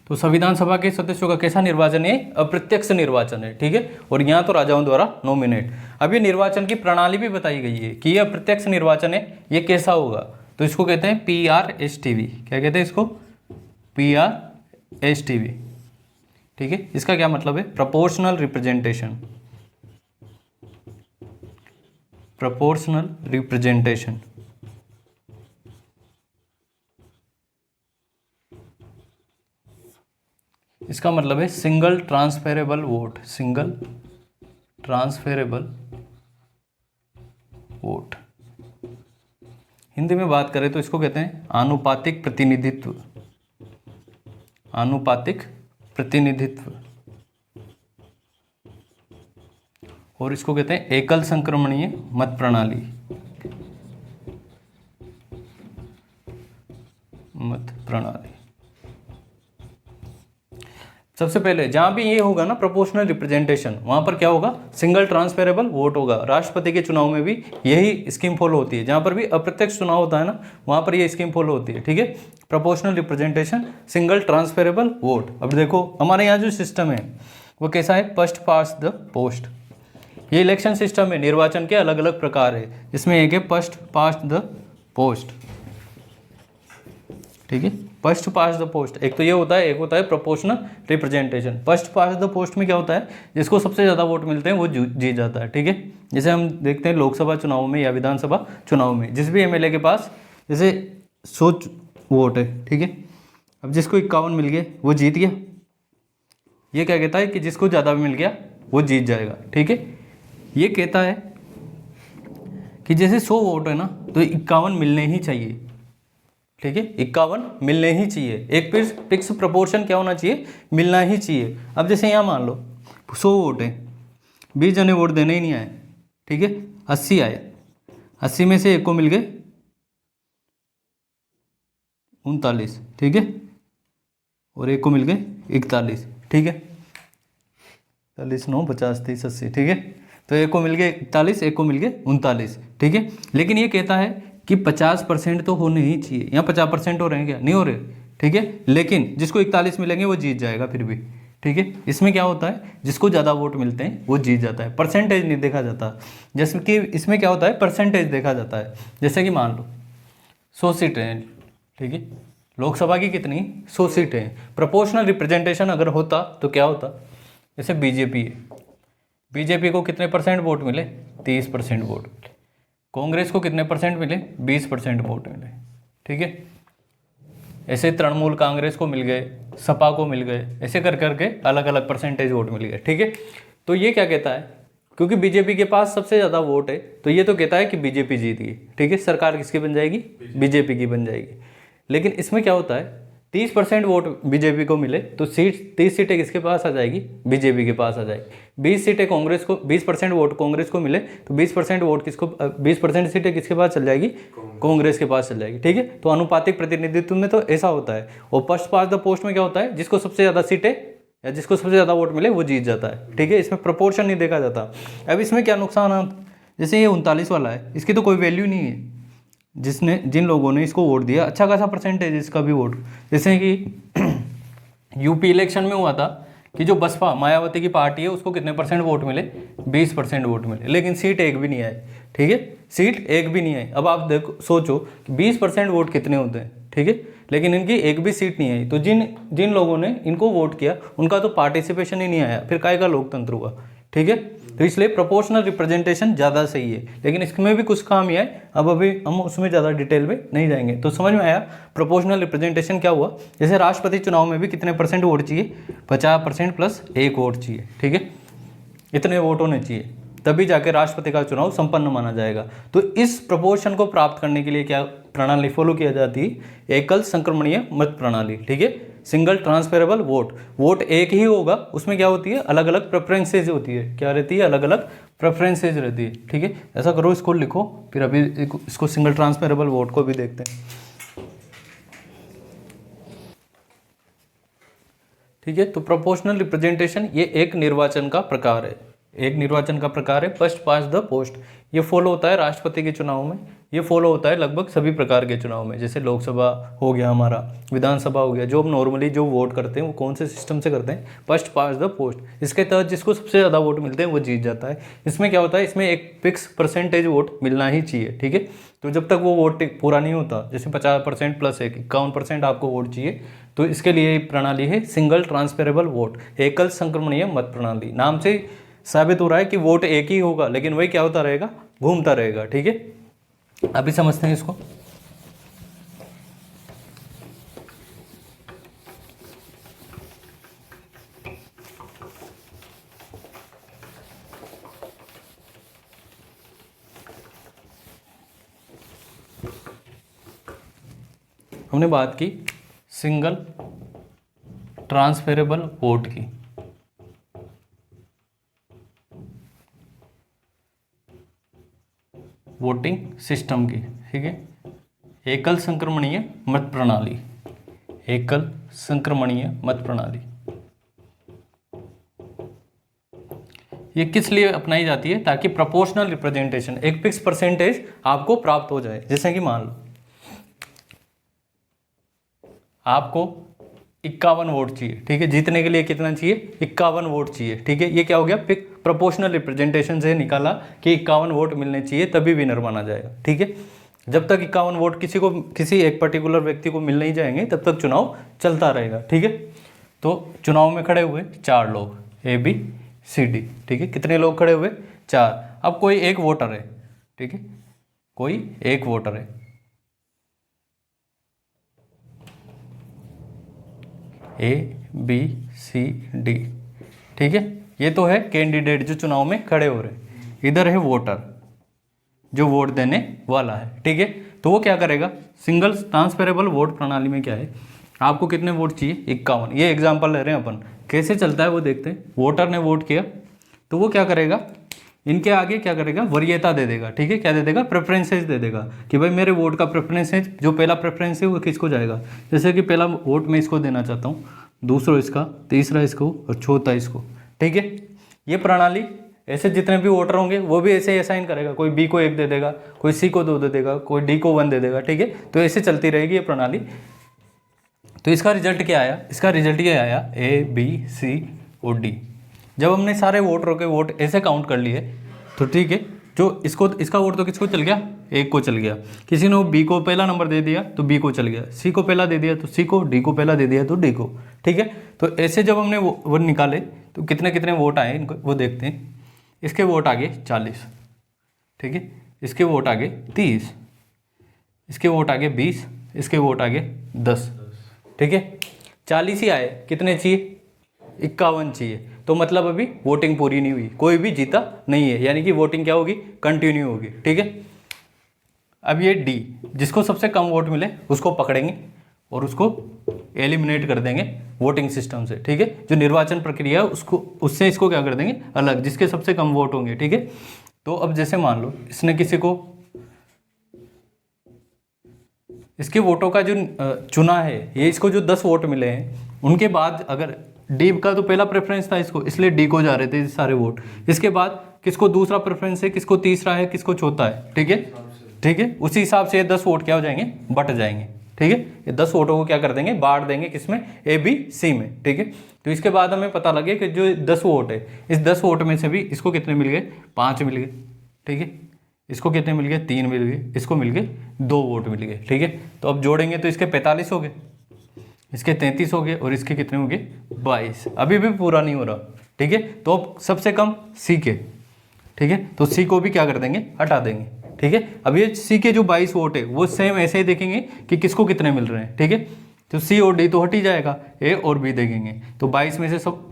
तो संविधान सभा के सदस्यों का कैसा निर्वाचन है, अप्रत्यक्ष निर्वाचन है। ठीक है, और यहाँ तो राजाओं द्वारा नॉमिनेट। अब ये निर्वाचन की प्रणाली भी बताई गई है कि ये अप्रत्यक्ष निर्वाचन है, ये कैसा होगा, तो इसको कहते हैं PRSTV। क्या कहते हैं इसको, PRSTV। ठीक है, इसका क्या मतलब है, प्रोपोर्शनल रिप्रेजेंटेशन। प्रोपोर्शनल रिप्रेजेंटेशन, इसका मतलब है single transferable vote. Single transferable vote, Hindi में बात करें तो इसको कहते हैं आनुपातिक प्रतिनिधित्व। आनुपातिक प्रतिनिधित्व, और इसको कहते हैं एकल संक्रमणीय मत प्रणाली। मत प्रणाली, सबसे पहले जहां भी ये होगा ना प्रोपोर्शनल रिप्रेजेंटेशन, वहां पर क्या होगा, सिंगल ट्रांसफेरेबल वोट होगा। राष्ट्रपति के चुनाव में भी यही स्कीम फॉलो होती है। जहां पर भी अप्रत्यक्ष चुनाव होता है ना, वहां पर ये स्कीम फॉलो होती है। ठीक है, proportional representation, single transferable vote. अब देखो हमारे यहाँ जो सिस्टम है वो कैसा है, फर्स्ट पास्ट द पोस्ट। ये इलेक्शन सिस्टम है, निर्वाचन के अलग अलग प्रकार है। इसमें एक है फर्स्ट पास्ट द पोस्ट। ठीक है, फर्स्ट पास्ट द पोस्ट, एक तो ये होता है, एक होता है proportional representation. First past the post में क्या होता है, जिसको सबसे ज़्यादा वोट मिलते हैं वो जीत जाता है। ठीक है, जैसे हम देखते हैं लोकसभा चुनाव में या विधानसभा चुनाव में, जिस भी एमएलए के पास जैसे 100 वोट है, ठीक है, अब जिसको 51 मिल गए वो जीत गया। ये क्या कहता है कि जिसको ज़्यादा मिल गया वो जीत जाएगा। ठीक है, ये कहता है कि जैसे 100 वोट है ना, तो 51 मिलने ही चाहिए। ठीक है, 51 मिलने ही चाहिए। एक फिक्स प्रोपोर्शन क्या होना चाहिए, मिलना ही चाहिए। अब जैसे यहाँ मान लो 100 वोट है, 20 जने वोट देने ही नहीं आए। ठीक है, 80 आए, 80 में से एक को मिल गए 39। ठीक है, और एक को मिल गए 41। ठीक है, 40 9 50 30 80। ठीक है, तो एक को मिल गए 41, एक को मिल गए 39। ठीक है, लेकिन ये कहता है कि 50% तो होने ही चाहिए। यहाँ 50% हो रहे हैं क्या, नहीं हो रहे। ठीक है, लेकिन जिसको 41 मिलेंगे वो जीत जाएगा फिर भी। ठीक है, इसमें क्या होता है, जिसको ज़्यादा वोट मिलते हैं वो जीत जाता है, परसेंटेज नहीं देखा जाता। जैसे कि इसमें क्या होता है, परसेंटेज देखा जाता है। जैसे कि मान लो 100 सीटें हैं, ठीक है, लोकसभा की कितनी, 100 सीटें हैं। प्रोपोर्शनल रिप्रेजेंटेशन अगर होता तो क्या होता, जैसे बीजेपी है, बीजेपी को कितने परसेंट वोट मिले, 30% वोट। कांग्रेस को कितने परसेंट मिले, 20% वोट मिले। ठीक है, ऐसे तृणमूल कांग्रेस को मिल गए, सपा को मिल गए, ऐसे कर करके अलग अलग परसेंटेज वोट मिल गए। ठीक है, तो ये क्या कहता है, क्योंकि बीजेपी के पास सबसे ज़्यादा वोट है तो ये तो कहता है कि बीजेपी जीत गई। ठीक है, सरकार किसकी बन जाएगी, बीजेपी की बन जाएगी। लेकिन इसमें क्या होता है, 30% वोट बीजेपी को मिले तो 30 सीटें किसके पास आ जाएगी, बीजेपी के पास आ जाएगी। 20 सीटें कांग्रेस को, 20% वोट कांग्रेस को मिले तो 20% वोट किसको, 20% सीटें किसके पास चल जाएगी, कांग्रेस के पास चल जाएगी। ठीक है, तो अनुपातिक प्रतिनिधित्व में तो ऐसा होता है। और फर्स्ट पास्ट द पोस्ट में क्या होता है, जिसको सबसे ज़्यादा सीटें या जिसको सबसे ज़्यादा वोट मिले वो जीत जाता है। ठीक है, इसमें प्रोपोर्शन नहीं देखा जाता। अब इसमें क्या नुकसान है, जैसे ये 39 वाला है, इसकी तो कोई वैल्यू नहीं है। जिन लोगों ने इसको वोट दिया, अच्छा खासा परसेंटेज इसका भी वोट, जैसे कि यूपी इलेक्शन में हुआ था कि जो बसपा मायावती की पार्टी है उसको कितने परसेंट वोट मिले, 20% वोट मिले, लेकिन सीट एक भी नहीं आई। ठीक है, सीट एक भी नहीं आई। अब आप देखो, सोचो कि 20% वोट कितने होते हैं। ठीक है, लेकिन इनकी एक भी सीट नहीं आई, तो जिन लोगों ने इनको वोट किया उनका तो पार्टिसिपेशन ही नहीं आया, फिर काय का लोकतंत्र हुआ। ठीक है, तो इसलिए प्रोपोर्शनल रिप्रेजेंटेशन ज़्यादा सही है, लेकिन इसमें भी कुछ काम ही है। अब अभी हम उसमें ज़्यादा डिटेल में नहीं जाएंगे। तो समझ में आया प्रोपोर्शनल रिप्रेजेंटेशन क्या हुआ। जैसे राष्ट्रपति चुनाव में भी कितने परसेंट वोट चाहिए, 50% प्लस 1 वोट चाहिए। ठीक है, इतने वोट होने चाहिए, तभी जाके राष्ट्रपति का चुनाव संपन्न माना जाएगा। तो इस प्रपोर्शन को प्राप्त करने के लिए क्या प्रणाली फॉलो किया जाती है, एकल संक्रमणीय मत प्रणाली। ठीक है, सिंगल ट्रांसफरेबल वोट, वोट एक ही होगा, उसमें क्या होती है, अलग अलग प्रेफरेंसेज होती है। क्या रहती है, अलग अलग प्रेफरेंसेज रहती है। ठीक है, ऐसा करो, इसको लिखो, फिर अभी इसको सिंगल ट्रांसफरेबल वोट को भी देखते हैं। ठीक है, तो प्रोपोर्शनल रिप्रेजेंटेशन ये एक निर्वाचन का प्रकार है, एक निर्वाचन का प्रकार है। फर्स्ट पास्ट द पोस्ट, ये फॉलो होता है राष्ट्रपति के चुनाव में, ये फॉलो होता है लगभग सभी प्रकार के चुनाव में। जैसे लोकसभा हो गया हमारा, विधानसभा हो गया, जो हम नॉर्मली जो वोट करते हैं वो कौन से सिस्टम से करते हैं, फर्स्ट पास्ट द पोस्ट। इसके तहत जिसको सबसे ज़्यादा वोट मिलते हैं वो जीत जाता है। इसमें क्या होता है, इसमें एक फिक्स परसेंटेज वोट मिलना ही चाहिए। ठीक है, तो जब तक वो वोट पूरा नहीं होता, जैसे 50% प्लस 1, 51% आपको वोट चाहिए, तो इसके लिए प्रणाली है सिंगल ट्रांसफरेबल वोट, एकल संक्रमणीय मत प्रणाली। नाम से साबित हो रहा है कि वोट एक ही होगा, लेकिन वही क्या होता रहेगा, घूमता रहेगा। ठीक है, अभी समझते हैं इसको। हमने बात की सिंगल ट्रांसफरेबल वोट की। वोटिंग सिस्टम की। ठीक है, एकल संक्रमणीय मत प्रणाली, एकल संक्रमणीय मत प्रणाली ये किस लिए अपनाई जाती है, ताकि प्रोपोर्शनल रिप्रेजेंटेशन, एक फिक्स परसेंटेज आपको प्राप्त हो जाए। जैसे कि मान लो आपको 51 वोट चाहिए। ठीक है, जीतने के लिए कितना चाहिए, 51 वोट चाहिए। ठीक है, ये क्या हो गया, प्रोपोर्शनल रिप्रेजेंटेशन से निकाला कि 51 वोट मिलने चाहिए, तभी विनर माना जाएगा। ठीक है, जब तक 51 वोट किसी एक पर्टिकुलर व्यक्ति को मिल नहीं जाएंगे तब तक चुनाव चलता रहेगा। ठीक है, तो चुनाव में खड़े हुए 4 लोग, ABCD। ठीक है, कितने लोग खड़े हुए, 4। अब कोई एक वोटर है। ठीक है, कोई एक वोटर है, ABCD। ठीक है, ये तो है कैंडिडेट जो चुनाव में खड़े हो रहे हैं। इधर है वोटर जो वोट देने वाला है। ठीक है, तो वो क्या करेगा, सिंगल ट्रांसफरेबल वोट प्रणाली में क्या है, आपको कितने वोट चाहिए, 51। ये एग्जाम्पल ले रहे हैं अपन, कैसे चलता है वो देखते हैं। वोटर ने वोट किया तो वो क्या करेगा, इनके आगे क्या करेगा, वरीयता दे देगा। ठीक है, क्या दे देगा, प्रेफरेंसेज दे देगा कि भाई मेरे वोट का प्रेफरेंसेज, जो पहला प्रेफरेंस है वो किसको जाएगा। जैसे कि पहला वोट मैं इसको देना चाहता हूँ, दूसरा इसका, तीसरा इसको और चौथा इसको। ठीक है, ये प्रणाली ऐसे जितने भी वोटर होंगे वो भी ऐसे ही असाइन करेगा, कोई B को 1 दे देगा, कोई C को 2 दे देगा, कोई D को 1 दे देगा। ठीक है, तो ऐसे चलती रहेगी ये प्रणाली। तो इसका रिजल्ट क्या आया, इसका रिजल्ट ये आया ABCD। जब हमने सारे वोटरों के वोट ऐसे काउंट कर लिए तो ठीक है, जो इसका वोट तो किसको चल गया, 1 को चल गया। किसी ने B को पहला नंबर दे दिया तो B को चल गया, C को पहला दे दिया तो C को, D को पहला दे दिया तो D को। ठीक है, तो ऐसे जब हमने वो निकाले तो कितने कितने वोट आए इनको वो देखते हैं। इसके वोट आगे 40। ठीक है, इसके वोट आगे 30, इसके वोट आगे 20, इसके वोट आगे 10। ठीक है। 40 ही आए, कितने चाहिए? 51 चाहिए। तो मतलब अभी वोटिंग पूरी नहीं हुई, कोई भी जीता नहीं है, यानी कि वोटिंग क्या होगी? कंटिन्यू होगी, ठीक है। अब ये डी, जिसको सबसे कम वोट मिले उसको पकड़ेंगे और उसको एलिमिनेट कर देंगे वोटिंग सिस्टम से, ठीक है। जो निर्वाचन प्रक्रिया है उसको, उससे इसको क्या कर देंगे? अलग, जिसके सबसे कम वोट होंगे, ठीक है। तो अब जैसे मान लो इसने किसी को, इसके वोटों का जो चुना है, ये इसको जो 10 वोट मिले हैं, उनके बाद अगर डी का तो पहला प्रेफरेंस था इसको, इसलिए डी को जा रहे थे सारे वोट। इसके बाद किसको दूसरा प्रेफरेंस है, किसको तीसरा है, किसको चौथा है, ठीक है, ठीक है। उसी हिसाब से ये 10 वोट क्या हो जाएंगे? बट जाएंगे, ठीक है। ये 10 वोटों को क्या कर देंगे? बांट देंगे, किसमें? ए बी सी में, ठीक है। तो इसके बाद हमें पता लगे कि जो 10 वोट है, इस 10 वोट में से भी इसको कितने मिल गए? 5 मिल गए, ठीक है। इसको कितने मिल गए? 3 मिल गए, इसको मिल गए 2 वोट मिल गए, ठीक है। तो अब जोड़ेंगे तो इसके 45 हो गए, इसके 33 हो गए और इसके कितने हो गए? 22। अभी भी पूरा नहीं हो रहा, ठीक है। तो अब सबसे कम सी के, ठीक है, तो सी को भी क्या कर देंगे? हटा देंगे, ठीक है। अब ये सी के जो 22 वोट है वो सेम ऐसे ही देखेंगे कि किसको कितने मिल रहे हैं, ठीक है। तो सी और डी तो हट ही जाएगा, ए और बी देखेंगे। तो 22 में से सब,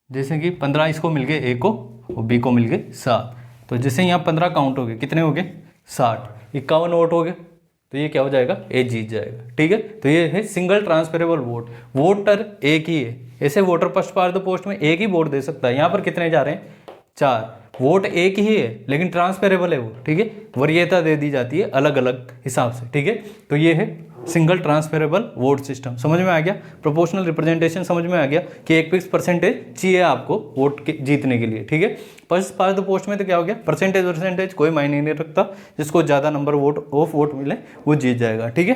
जैसे कि 15 इसको मिल गए ए को और बी को मिल गए 7। तो जैसे यहाँ 15 काउंट हो गए, कितने हो गए? 60। 51 वोट हो गए, तो ये क्या हो जाएगा? ए जीत जाएगा, ठीक है। तो ये है सिंगल ट्रांसफरेबल वोट। वोटर एक ही है, ऐसे voter first pass the post में एक ही वोट दे सकता है। यहाँ पर कितने जा रहे हैं? 4। वोट एक ही है लेकिन ट्रांसफरेबल है वो, ठीक है। वरीयता दे दी जाती है अलग अलग हिसाब से, ठीक है। तो ये है सिंगल ट्रांसफरेबल वोट सिस्टम। समझ में आ गया? प्रोपोर्शनल रिप्रेजेंटेशन समझ में आ गया कि एक फिक्स परसेंटेज चाहिए आपको वोट के जीतने के लिए, ठीक है। फर्स्ट पास द पोस्ट में तो क्या हो गया? परसेंटेज कोई मायने नहीं रखता, जिसको ज़्यादा नंबर ऑफ वोट मिले वो जीत जाएगा, ठीक है।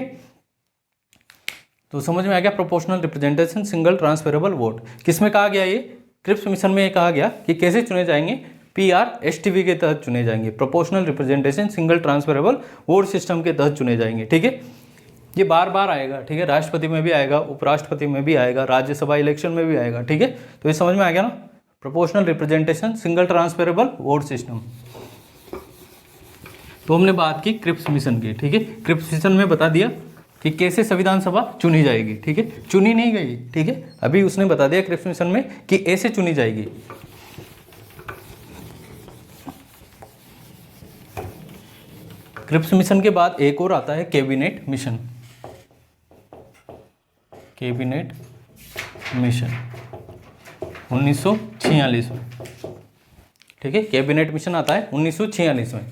तो समझ में आ गया proportional representation, single transferable vote. किसमें कहा गया? ये क्रिप्स मिशन में कहा गया कि कैसे चुने जाएंगे? PRSTV के तहत चुने जाएंगे। Proportional representation single transferable vote system के तहत चुने जाएंगे, ठीक है। ये बार बार आएगा, ठीक है। राष्ट्रपति में भी आएगा, उपराष्ट्रपति में भी आएगा, राज्यसभा इलेक्शन में भी आएगा, ठीक है। तो ये समझ में आ गया ना? Proportional representation single transferable vote system. तो हमने बात की क्रिप्स मिशन की, ठीक है। क्रिप्स मिशन में बता दिया कि कैसे संविधान सभा चुनी जाएगी, ठीक है। चुनी नहीं गई, ठीक है, अभी उसने बता दिया क्रिप्स मिशन में कि ऐसे चुनी जाएगी। क्रिप्स मिशन के बाद एक और आता है कैबिनेट मिशन। कैबिनेट मिशन 1946 में, ठीक है। कैबिनेट मिशन आता है 1946 में।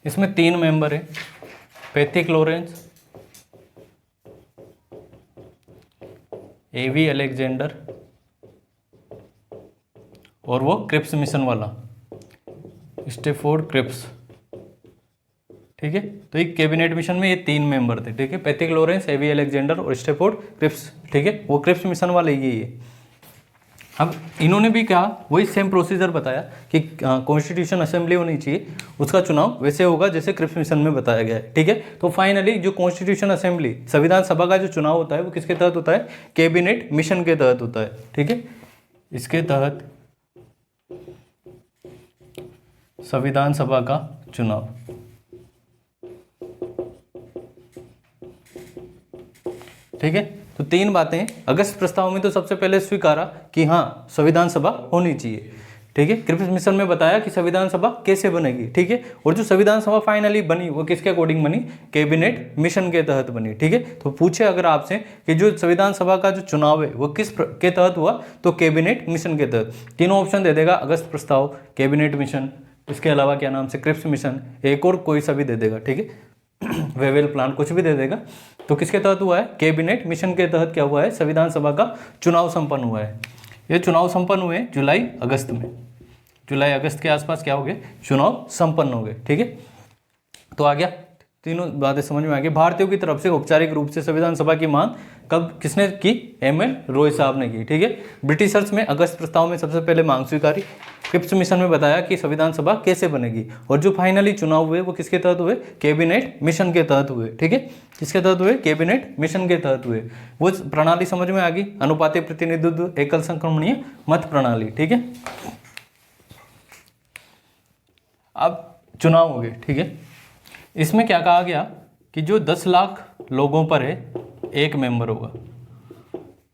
इसमें 3 मेंबर हैं, पैथिक लॉरेंस, एवी अलेक्जेंडर और वो क्रिप्स मिशन वाला स्टैफोर्ड क्रिप्स, ठीक है। तो एक कैबिनेट मिशन में ये 3 मेंबर थे, ठीक है। पैथिक लॉरेंस, एवी अलेक्जेंडर और स्टैफोर्ड क्रिप्स, ठीक है। वो क्रिप्स मिशन वाले ये है। अब इन्होंने भी कहा, वही सेम प्रोसीजर बताया कि कॉन्स्टिट्यूशन असेंबली होनी चाहिए, उसका चुनाव वैसे होगा जैसे क्रिप्स मिशन में बताया गया है, ठीक है। तो फाइनली जो कॉन्स्टिट्यूशन असेंबली, संविधान सभा का जो चुनाव होता है वो किसके तहत होता है? कैबिनेट मिशन के तहत होता है, ठीक है। इसके तहत संविधान सभा का चुनाव, ठीक है। तो 3 बातें अगस्त प्रस्ताव में तो सबसे पहले स्वीकारा कि हाँ संविधान सभा होनी चाहिए, ठीक है। क्रिप्स मिशन में बताया कि संविधान सभा कैसे बनेगी, ठीक है। और जो संविधान सभा फाइनली बनी वो किसके अकॉर्डिंग बनी? कैबिनेट मिशन के तहत बनी, ठीक है। तो पूछे अगर आपसे कि जो संविधान सभा का जो चुनाव है वो किस के तहत हुआ, तो कैबिनेट मिशन के तहत। तीनों ऑप्शन दे देगा, अगस्त प्रस्ताव, कैबिनेट मिशन, इसके अलावा क्या नाम से क्रिप्स मिशन, एक और कोई सा भी दे देगा, ठीक है। वेवेल प्लान कुछ भी दे देगा। तो किसके तहत हुआ है? कैबिनेट मिशन के तहत क्या हुआ है? संविधान सभा का चुनाव संपन्न हुआ है। ये चुनाव संपन्न हुए जुलाई अगस्त में, जुलाई अगस्त के आसपास क्या हो गए? चुनाव संपन्न हो गए, ठीक है। तो आ गया, तीनों बातें समझ में आ गई। भारतीयों की तरफ से औपचारिक रूप से संविधान सभा की मांग कब किसने की? ML रॉय साहब ने की, ठीक है। ब्रिटिशर्स में अगस्त प्रस्ताव में सबसे पहले मांग स्वीकारी। क्रिप्स मिशन में बताया कि संविधान सभा कैसे बनेगी, और जो फाइनली चुनाव हुए वो किसके तहत हुए? कैबिनेट मिशन के तहत हुए, ठीक है। किसके तहत हुए? कैबिनेट मिशन के तहत हुए। वो प्रणाली समझ में आ गई, अनुपातिक प्रतिनिधित्व, एकल संक्रमणीय मत प्रणाली, ठीक है। अब चुनाव हो गए, ठीक है। इसमें क्या कहा गया कि जो 10 लाख लोगों पर है, एक मेंबर होगा,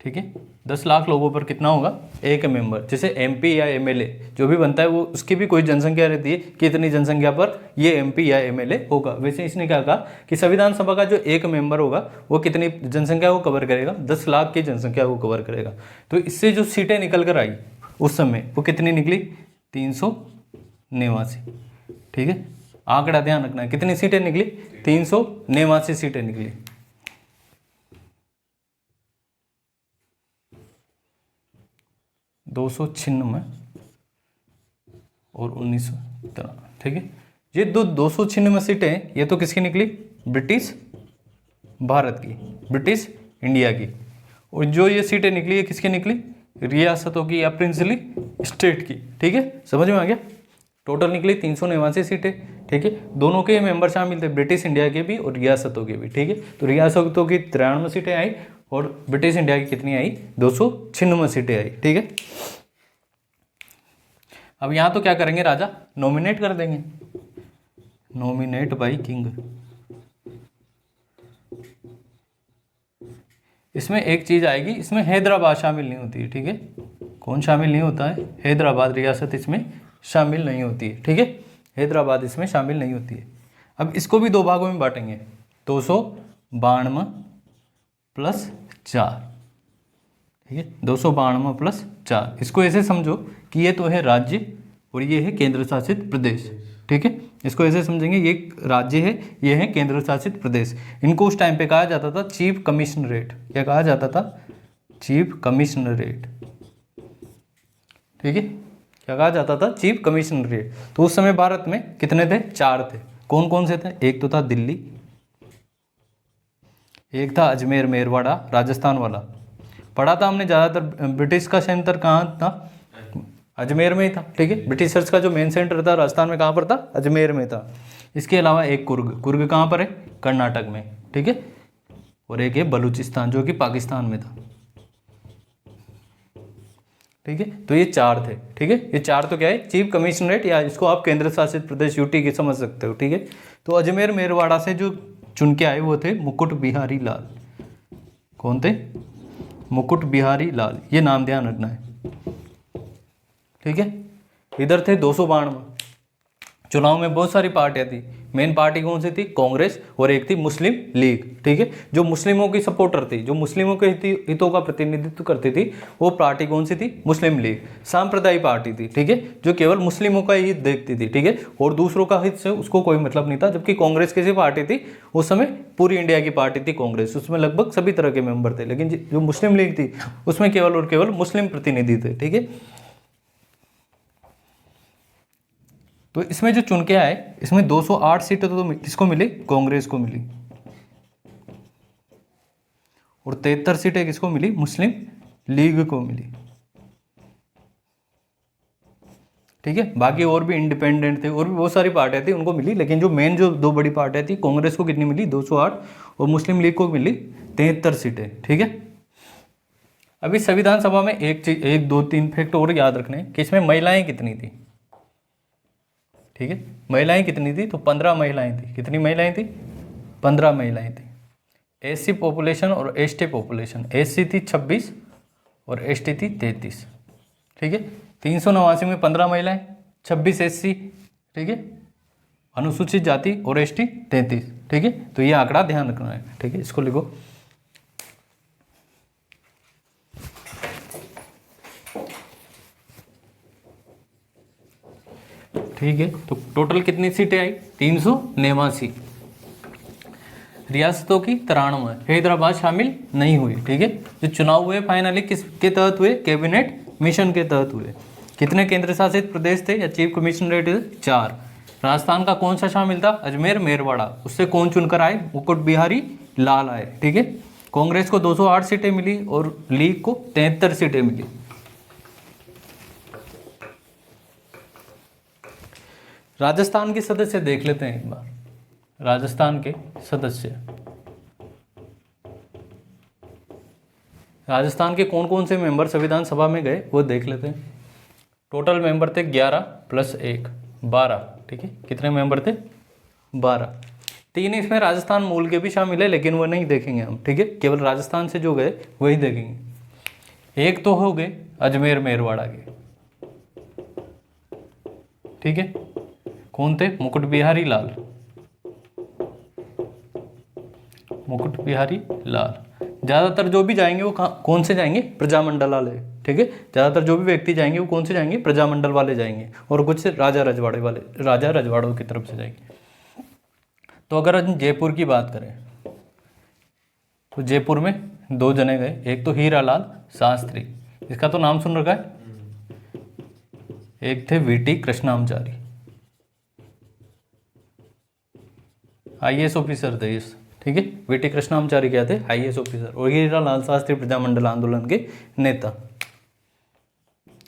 ठीक है। 10 लाख लोगों पर कितना होगा, एक मेंबर। जैसे एमपी या एमएलए जो भी बनता है वो उसकी भी कोई जनसंख्या रहती है कि इतनी जनसंख्या पर ये एमपी या एमएलए होगा। वैसे इसने क्या कहा कि संविधान सभा का जो एक मेंबर होगा वो कितनी जनसंख्या को कवर करेगा, 10 लाख की जनसंख्या को कवर करेगा। तो इससे जो सीटें निकल कर आई उस समय वो कितनी निकली, 389, ठीक है। आंकड़ा ध्यान रखना है, कितनी सीटें निकली, 389 सीटें निकली। दो सौ छिन्नवे और 1913, ठीक है। ये 296 सीटें हैं, ये तो किसकी निकली, ब्रिटिश भारत की, ब्रिटिश इंडिया की। और जो ये सीटें निकली है किसकी निकली, रियासतों की या प्रिंसली स्टेट की, ठीक है। समझ में आ गया। टोटल निकली 389 सीटें, ठीक है। दोनों के मेंबर शामिल थे, ब्रिटिश इंडिया के भी और रियासतों के भी, ठीक है। तो रियासतों की 93 सीटें आई और ब्रिटिश इंडिया की कितनी आई, 296 सीटें आई, ठीक है। अब यहां तो क्या करेंगे, राजा नॉमिनेट कर देंगे, नॉमिनेट बाई किंग। इसमें एक चीज आएगी, इसमें हैदराबाद शामिल नहीं होती है, ठीक है। कौन शामिल नहीं होता है, हैदराबाद रियासत इसमें शामिल नहीं होती है, ठीक है। हैदराबाद इसमें शामिल नहीं होती है। अब इसको भी दो भागों में बांटेंगे, 292 प्लस 4, ठीक है। 292 प्लस 4, इसको ऐसे समझो कि ये तो है राज्य और ये है केंद्र शासित प्रदेश, ठीक है। इसको ऐसे समझेंगे, ये राज्य है, ये है केंद्र शासित प्रदेश। इनको उस टाइम पे कहा जाता था चीफ कमिश्नरेट। क्या कहा जाता था, चीफ कमिश्नरेट, ठीक है। क्या कहा जाता था, चीफ कमिश्नरेट। तो उस समय भारत में कितने थे, 4 थे। कौन कौन से थे, एक तो था दिल्ली, एक था अजमेर मेरवाड़ा राजस्थान वाला। पढ़ा था हमने ज़्यादातर, ब्रिटिश का सेंटर कहाँ था, अजमेर में ही था, ठीक है। ब्रिटिशर्स का जो मेन सेंटर था राजस्थान में कहाँ पर था, अजमेर में था। इसके अलावा एक कुर्ग, कुर्ग कहाँ पर है, कर्नाटक में, ठीक है। और एक है बलूचिस्तान जो कि पाकिस्तान में था, ठीक है। तो ये 4 थे, ठीक है। ये 4 तो क्या है, चीफ कमिश्नरेट, या इसको आप केंद्र शासित प्रदेश यूटी की समझ सकते हो, ठीक है। तो अजमेर मेरवाड़ा से जो चुन के आए वो थे मुकुट बिहारी लाल। कौन थे, मुकुट बिहारी लाल, ये नाम ध्यान रखना है, ठीक है। इधर थे 292। चुनाव में बहुत सारी पार्टियां थी, मेन पार्टी कौन सी थी, कांग्रेस, और एक थी मुस्लिम लीग, ठीक है। जो मुस्लिमों की सपोर्टर थी, जो मुस्लिमों के हितों का प्रतिनिधित्व करती थी, वो पार्टी कौन सी थी, मुस्लिम लीग। सांप्रदायिक पार्टी थी, ठीक है, जो केवल मुस्लिमों का हित देखती थी, ठीक है, और दूसरों का हित से उसको कोई मतलब नहीं था। जबकि कांग्रेस कैसी पार्टी थी, उस समय पूरी इंडिया की पार्टी थी कांग्रेस, उसमें लगभग सभी तरह के मेंबर थे। लेकिन जो मुस्लिम लीग थी उसमें केवल और केवल मुस्लिम प्रतिनिधि थे, ठीक है। तो इसमें जो चुन के आए, इसमें 208 सीटें तो किसको मिली, कांग्रेस को मिली, और 73 सीटें किसको मिली, मुस्लिम लीग को मिली, ठीक है। बाकी और भी इंडिपेंडेंट थे, और भी बहुत सारी पार्टियां थी, उनको मिली। लेकिन जो मेन जो 2 बड़ी पार्टियां थी, कांग्रेस को कितनी मिली, 208, और मुस्लिम लीग को मिली 73 सीटें, ठीक है। अभी संविधान सभा में एक चीज, 1 2 3 फैक्ट और याद रखने कि इसमें महिलाएं कितनी थी, ठीक है। महिलाएं कितनी थी, तो 15 महिलाएं थी। कितनी महिलाएं थी, 15 महिलाएं थी। एससी पॉपुलेशन और एसटी पॉपुलेशन, एससी थी 26 और एसटी थी 33, ठीक है। 389 में 15 महिलाएं, 26 एससी, ठीक है, अनुसूचित जाति, और एसटी 33, ठीक है। तो ये आंकड़ा ध्यान रखना है, ठीक है, इसको लिखो। ठीक है, तो टोटल कितनी सीटें आई, 389। रियासतों की 93, हैदराबाद शामिल नहीं हुई, ठीक है। जो चुनाव हुए फाइनली किसके तहत हुए, कैबिनेट मिशन के तहत हुए। कितने केंद्र शासित प्रदेश थे या चीफ कमिश्नरेट थे, 4। राजस्थान का कौन सा शामिल था, अजमेर मेरवाड़ा, उससे कौन चुनकर आए, मुकुट बिहारी लाल आए, ठीक है। कांग्रेस को 208 सीटें मिली और लीग को 73 सीटें मिली। राजस्थान के सदस्य देख लेते हैं एक बार, राजस्थान के सदस्य, राजस्थान के कौन कौन से मेंबर संविधान सभा में गए वो देख लेते हैं। टोटल मेंबर थे 11 + 1 12, ठीक है। कितने मेंबर थे, 12। 3 इसमें राजस्थान मूल के भी शामिल है, लेकिन वो नहीं देखेंगे हम, ठीक है। केवल राजस्थान से जो गए वही देखेंगे। एक तो हो गए अजमेर मेरवाड़ा के, ठीक है। कौन थे? मुकुट बिहारी लाल, मुकुट बिहारी लाल। ज़्यादातर जो भी जाएंगे वो कौन से जाएंगे? प्रजामंडल वाले, ठीक है। ज़्यादातर जो भी व्यक्ति जाएंगे वो कौन से जाएंगे? प्रजामंडल वाले जाएंगे, और कुछ राजा रजवाड़े वाले, राजा रजवाड़ों की तरफ से जाएंगे। तो अगर हम जयपुर की बात करें तो जयपुर में 2 जने गए, एक तो हीरालाल शास्त्री, इसका तो नाम सुन रखा है, एक थे वीटी कृष्णामचारी, आईएएस ऑफिसर थे इस, ठीक है। वीटी कृष्णामचारी क्या थे? IAS officer. और हीरालाल शास्त्री प्रजामंडल आंदोलन के नेता।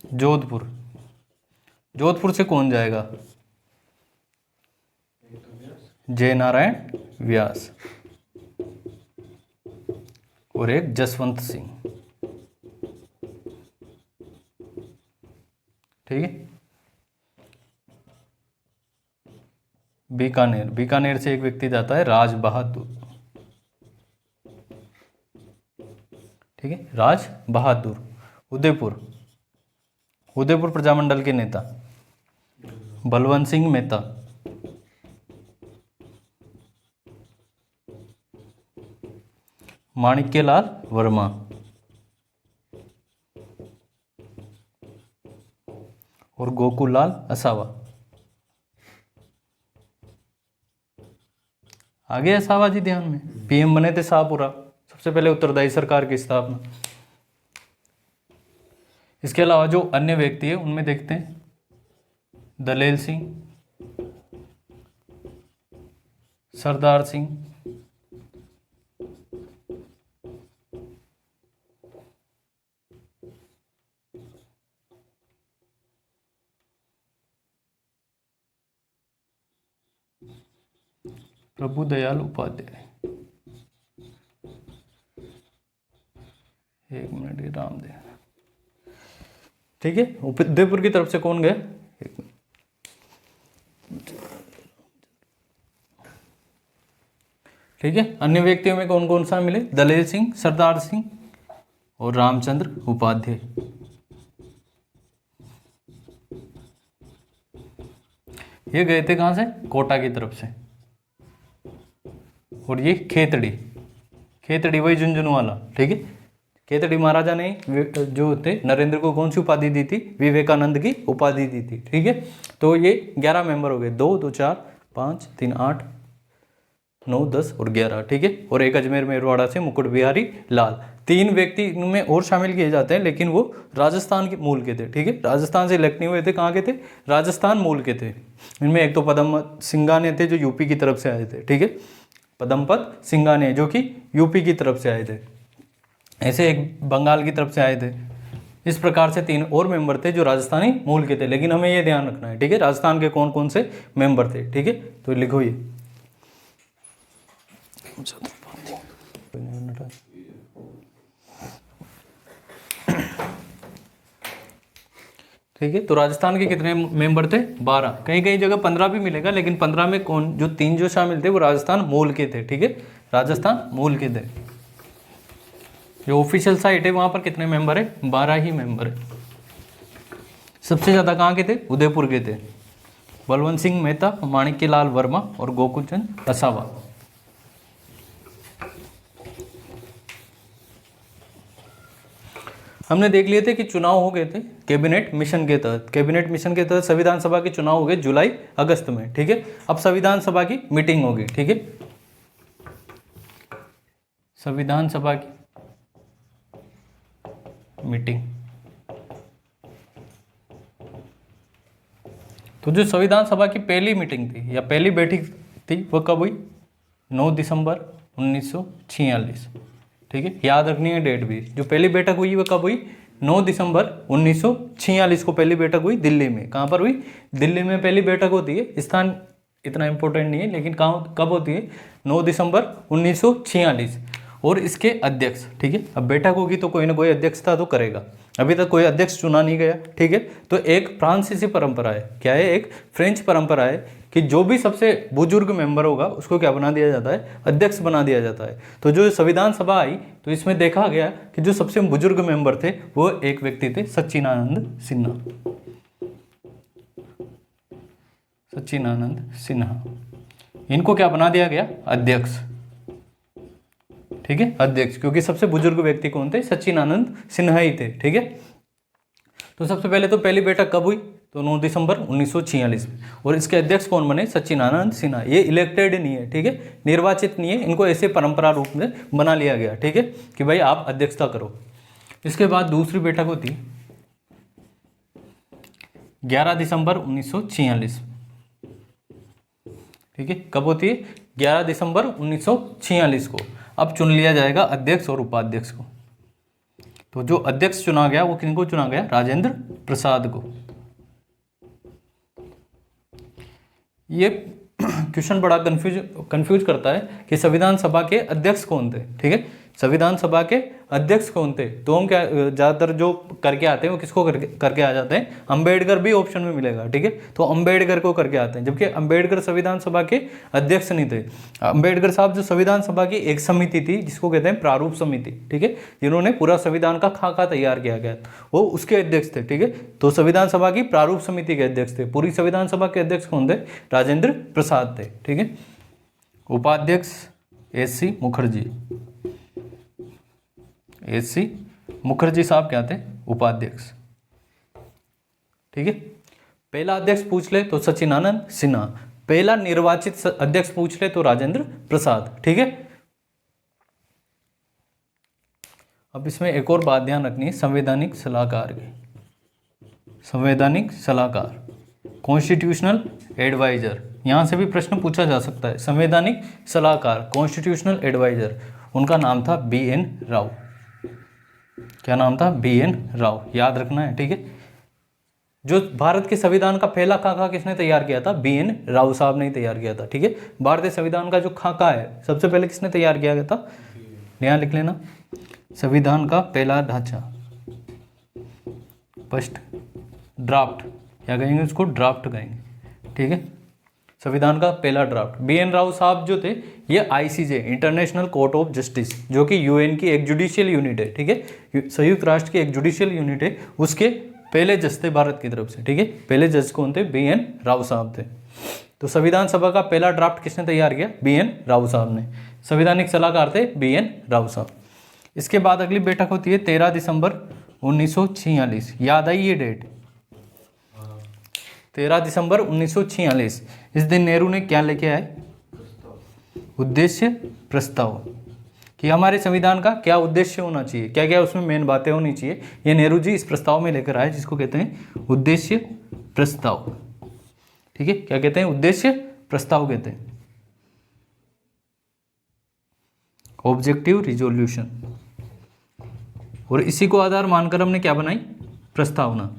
जोधपुर, जोधपुर से कौन जाएगा? जय नारायण व्यास और एक जसवंत सिंह, ठीक है। बीकानेर, बीकानेर से एक व्यक्ति जाता है राज बहादुर, ठीक है, राज बहादुर। उदयपुर, उदयपुर प्रजामंडल के नेता बलवंत सिंह मेहता, माणिक्यलाल वर्मा और गोकुललाल असावा। आगे असावा जी ध्यान में, पीएम बने थे शाहपुरा, सबसे पहले उत्तरदायी सरकार की स्थापना। इसके अलावा जो अन्य व्यक्ति है उनमें देखते हैं दलेल सिंह, सरदार सिंह, प्रभु दयाल उपाध्याय, एक मिनट, ये रामदेव, ठीक है। उदयपुर की तरफ से कौन गए? ठीक है। अन्य व्यक्तियों में कौन कौन सा मिले? दलेल सिंह, सरदार सिंह और रामचंद्र उपाध्याय। ये गए थे कहां से? कोटा की तरफ से। और ये खेतड़ी, खेतड़ी वही झुंझुनू वाला, ठीक है। खेतड़ी महाराजा ने जो थे नरेंद्र को कौन सी उपाधि दी थी? विवेकानंद की उपाधि दी थी, ठीक है। तो ये 11 मेंबर हो गए, 2 2 4 5 3 8 9 10 और 11, ठीक है। और एक अजमेर मेरवाड़ा से मुकुट बिहारी लाल। 3 व्यक्ति में और शामिल किए जाते हैं, लेकिन वो राजस्थान के मूल के थे, ठीक है। राजस्थान से इलेक्ट नहीं हुए थे, कहाँ के थे? राजस्थान मूल के थे। इनमें एक तो पदम सिंघानिया थे जो यूपी की तरफ से आए थे, ठीक है। पदमपत सिंघानिया जो कि यूपी की तरफ से आए थे, ऐसे एक बंगाल की तरफ से आए थे। इस प्रकार से 3 और मेंबर थे जो राजस्थानी मूल के थे, लेकिन हमें ये ध्यान रखना है, ठीक है, राजस्थान के कौन कौन से मेंबर थे, ठीक है। तो लिखो ये, ठीक है। तो राजस्थान के कितने मेंबर थे? 12। कहीं कहीं जगह 15 भी मिलेगा, लेकिन 15 में कौन जो 3 जो शामिल थे वो राजस्थान मूल के थे, ठीक है, राजस्थान मूल के थे। जो ऑफिशियल साइट है वहां पर कितने मेंबर है? 12 ही मेंबर है। सबसे ज्यादा कहाँ के थे? उदयपुर के थे। बलवंत सिंह मेहता, माणिक्यलाल वर्मा और गोकुलचंद असावा। हमने देख लिए थे कि चुनाव हो गए थे कैबिनेट मिशन के तहत। कैबिनेट मिशन के तहत संविधान सभा के चुनाव हो गए जुलाई अगस्त में, ठीक है। अब संविधान सभा की मीटिंग होगी, ठीक है। संविधान सभा की मीटिंग, तो जो संविधान सभा की पहली मीटिंग थी या पहली बैठक थी वो कब हुई? 9 दिसंबर 1946, ठीक है। याद रखनी है डेट भी। जो पहली बैठक हुई वो कब हुई? 9 दिसंबर 1946 को पहली बैठक हुई दिल्ली में। कहाँ पर हुई? दिल्ली में पहली बैठक होती है। स्थान इतना इंपॉर्टेंट नहीं है, लेकिन कहाँ कब होती है? 9 दिसंबर 1946। और इसके अध्यक्ष, ठीक है। अब बैठक होगी तो कोई ना कोई अध्यक्षता तो करेगा, अभी तक कोई अध्यक्ष चुना नहीं गया, ठीक है। तो एक फ्रांसीसी परंपरा है, क्या है, एक फ्रेंच परंपरा है कि जो भी सबसे बुजुर्ग मेंबर होगा उसको क्या बना दिया जाता है, अध्यक्ष बना दिया जाता है। तो जो संविधान सभा आई तो इसमें देखा गया कि जो सबसे बुजुर्ग मेंबर थे वो एक व्यक्ति थे, सच्चिदानंद सिन्हा, सच्चिदानंद सिन्हा। इनको क्या बना दिया गया, अध्यक्ष, ठीक है, अध्यक्ष, क्योंकि सबसे बुजुर्ग व्यक्ति कौन थे, सच्चिदानंद सिन्हा ही थे, ठीक है। तो सबसे पहले तो पहली बैठक कब हुई, तो 9 दिसंबर 1946 में, और इसके अध्यक्ष कौन बने, सच्चिदानंद सिन्हा। ये इलेक्टेड नहीं है, ठीक है, निर्वाचित नहीं है, इनको ऐसे परंपरा रूप में बना लिया गया, ठीक है, कि भाई आप अध्यक्षता करो। इसके बाद दूसरी बैठक होती 11 दिसंबर 1946, ठीक है, कब होती है, 11 दिसंबर 1946 को। अब चुन लिया जाएगा अध्यक्ष और उपाध्यक्ष को। तो जो अध्यक्ष चुना गया वो किनको चुना गया, राजेंद्र प्रसाद को। ये क्वेश्चन बड़ा कंफ्यूज करता है कि संविधान सभा के अध्यक्ष कौन थे, ठीक है, संविधान सभा के अध्यक्ष कौन थे। तो हम क्या ज़्यादातर जो करके आते हैं वो किसको करके आ जाते हैं, अंबेडकर भी ऑप्शन में मिलेगा, ठीक है, तो अंबेडकर को करके आते हैं, जबकि अंबेडकर संविधान सभा के अध्यक्ष नहीं थे। अंबेडकर साहब जो संविधान सभा की एक समिति थी जिसको कहते हैं प्रारूप समिति, ठीक है, जिन्होंने पूरा संविधान का खाका तैयार किया गया, वो उसके अध्यक्ष थे, ठीक है। तो संविधान सभा की प्रारूप समिति के अध्यक्ष थे। पूरी संविधान सभा के अध्यक्ष कौन थे, राजेंद्र प्रसाद थे, ठीक है। उपाध्यक्ष एस.सी. मुखर्जी, एस.सी. मुखर्जी साहब क्या थे, उपाध्यक्ष, ठीक है। पहला अध्यक्ष पूछ ले तो सच्चिदानंद सिन्हा, पहला निर्वाचित अध्यक्ष पूछ ले तो राजेंद्र प्रसाद, ठीक है। अब इसमें एक और बात ध्यान रखनी है, संवैधानिक सलाहकार की, संवैधानिक सलाहकार, कॉन्स्टिट्यूशनल एडवाइजर, यहां से भी प्रश्न पूछा जा सकता है। संवैधानिक सलाहकार, कॉन्स्टिट्यूशनल एडवाइजर, उनका नाम था B.N. राव। क्या नाम था, B.N. राव, याद रखना है, ठीक है। जो भारत के संविधान का पहला खाका किसने तैयार किया था, B.N. राव साहब ने तैयार किया था, ठीक है। भारतीय संविधान का जो खाका है सबसे पहले किसने तैयार किया गया था, यहाँ लिख लेना, संविधान का पहला ढांचा, फर्स्ट ड्राफ्ट, क्या कहेंगे उसको, ड्राफ्ट कहेंगे, ठीक है। संविधान का पहला ड्राफ्ट B.N. राव साहब जो थे ये ICJ, international court of justice, जो कि UN की एक जुडिशियल यूनिट है, ठीक है, संयुक्त राष्ट्र की एक जुडिशियल यूनिट है, उसके पहले जज थे भारत की तरफ से, ठीक है। पहले जज कौन थे, B.N. राव साहब थे। तो संविधान सभा का पहला ड्राफ्ट किसने तैयार किया, B.N. राव साहब ने। संवैधानिक सलाहकार थे B.N. राव साहब। इसके बाद अगली बैठक होती है 13 दिसंबर 1946, याद आई ये डेट, 13 दिसंबर 1946। इस दिन नेहरू ने क्या लेके आए, उद्देश्य प्रस्ताव, कि हमारे संविधान का क्या उद्देश्य होना चाहिए, क्या क्या उसमें मेन बातें होनी चाहिए, ये नेहरू जी इस प्रस्ताव में लेकर आए, जिसको कहते हैं उद्देश्य प्रस्ताव, ठीक है। क्या कहते हैं, उद्देश्य प्रस्ताव कहते हैं, ऑब्जेक्टिव रिजोल्यूशन। और इसी को आधार मानकर हमने क्या बनाई, प्रस्तावना।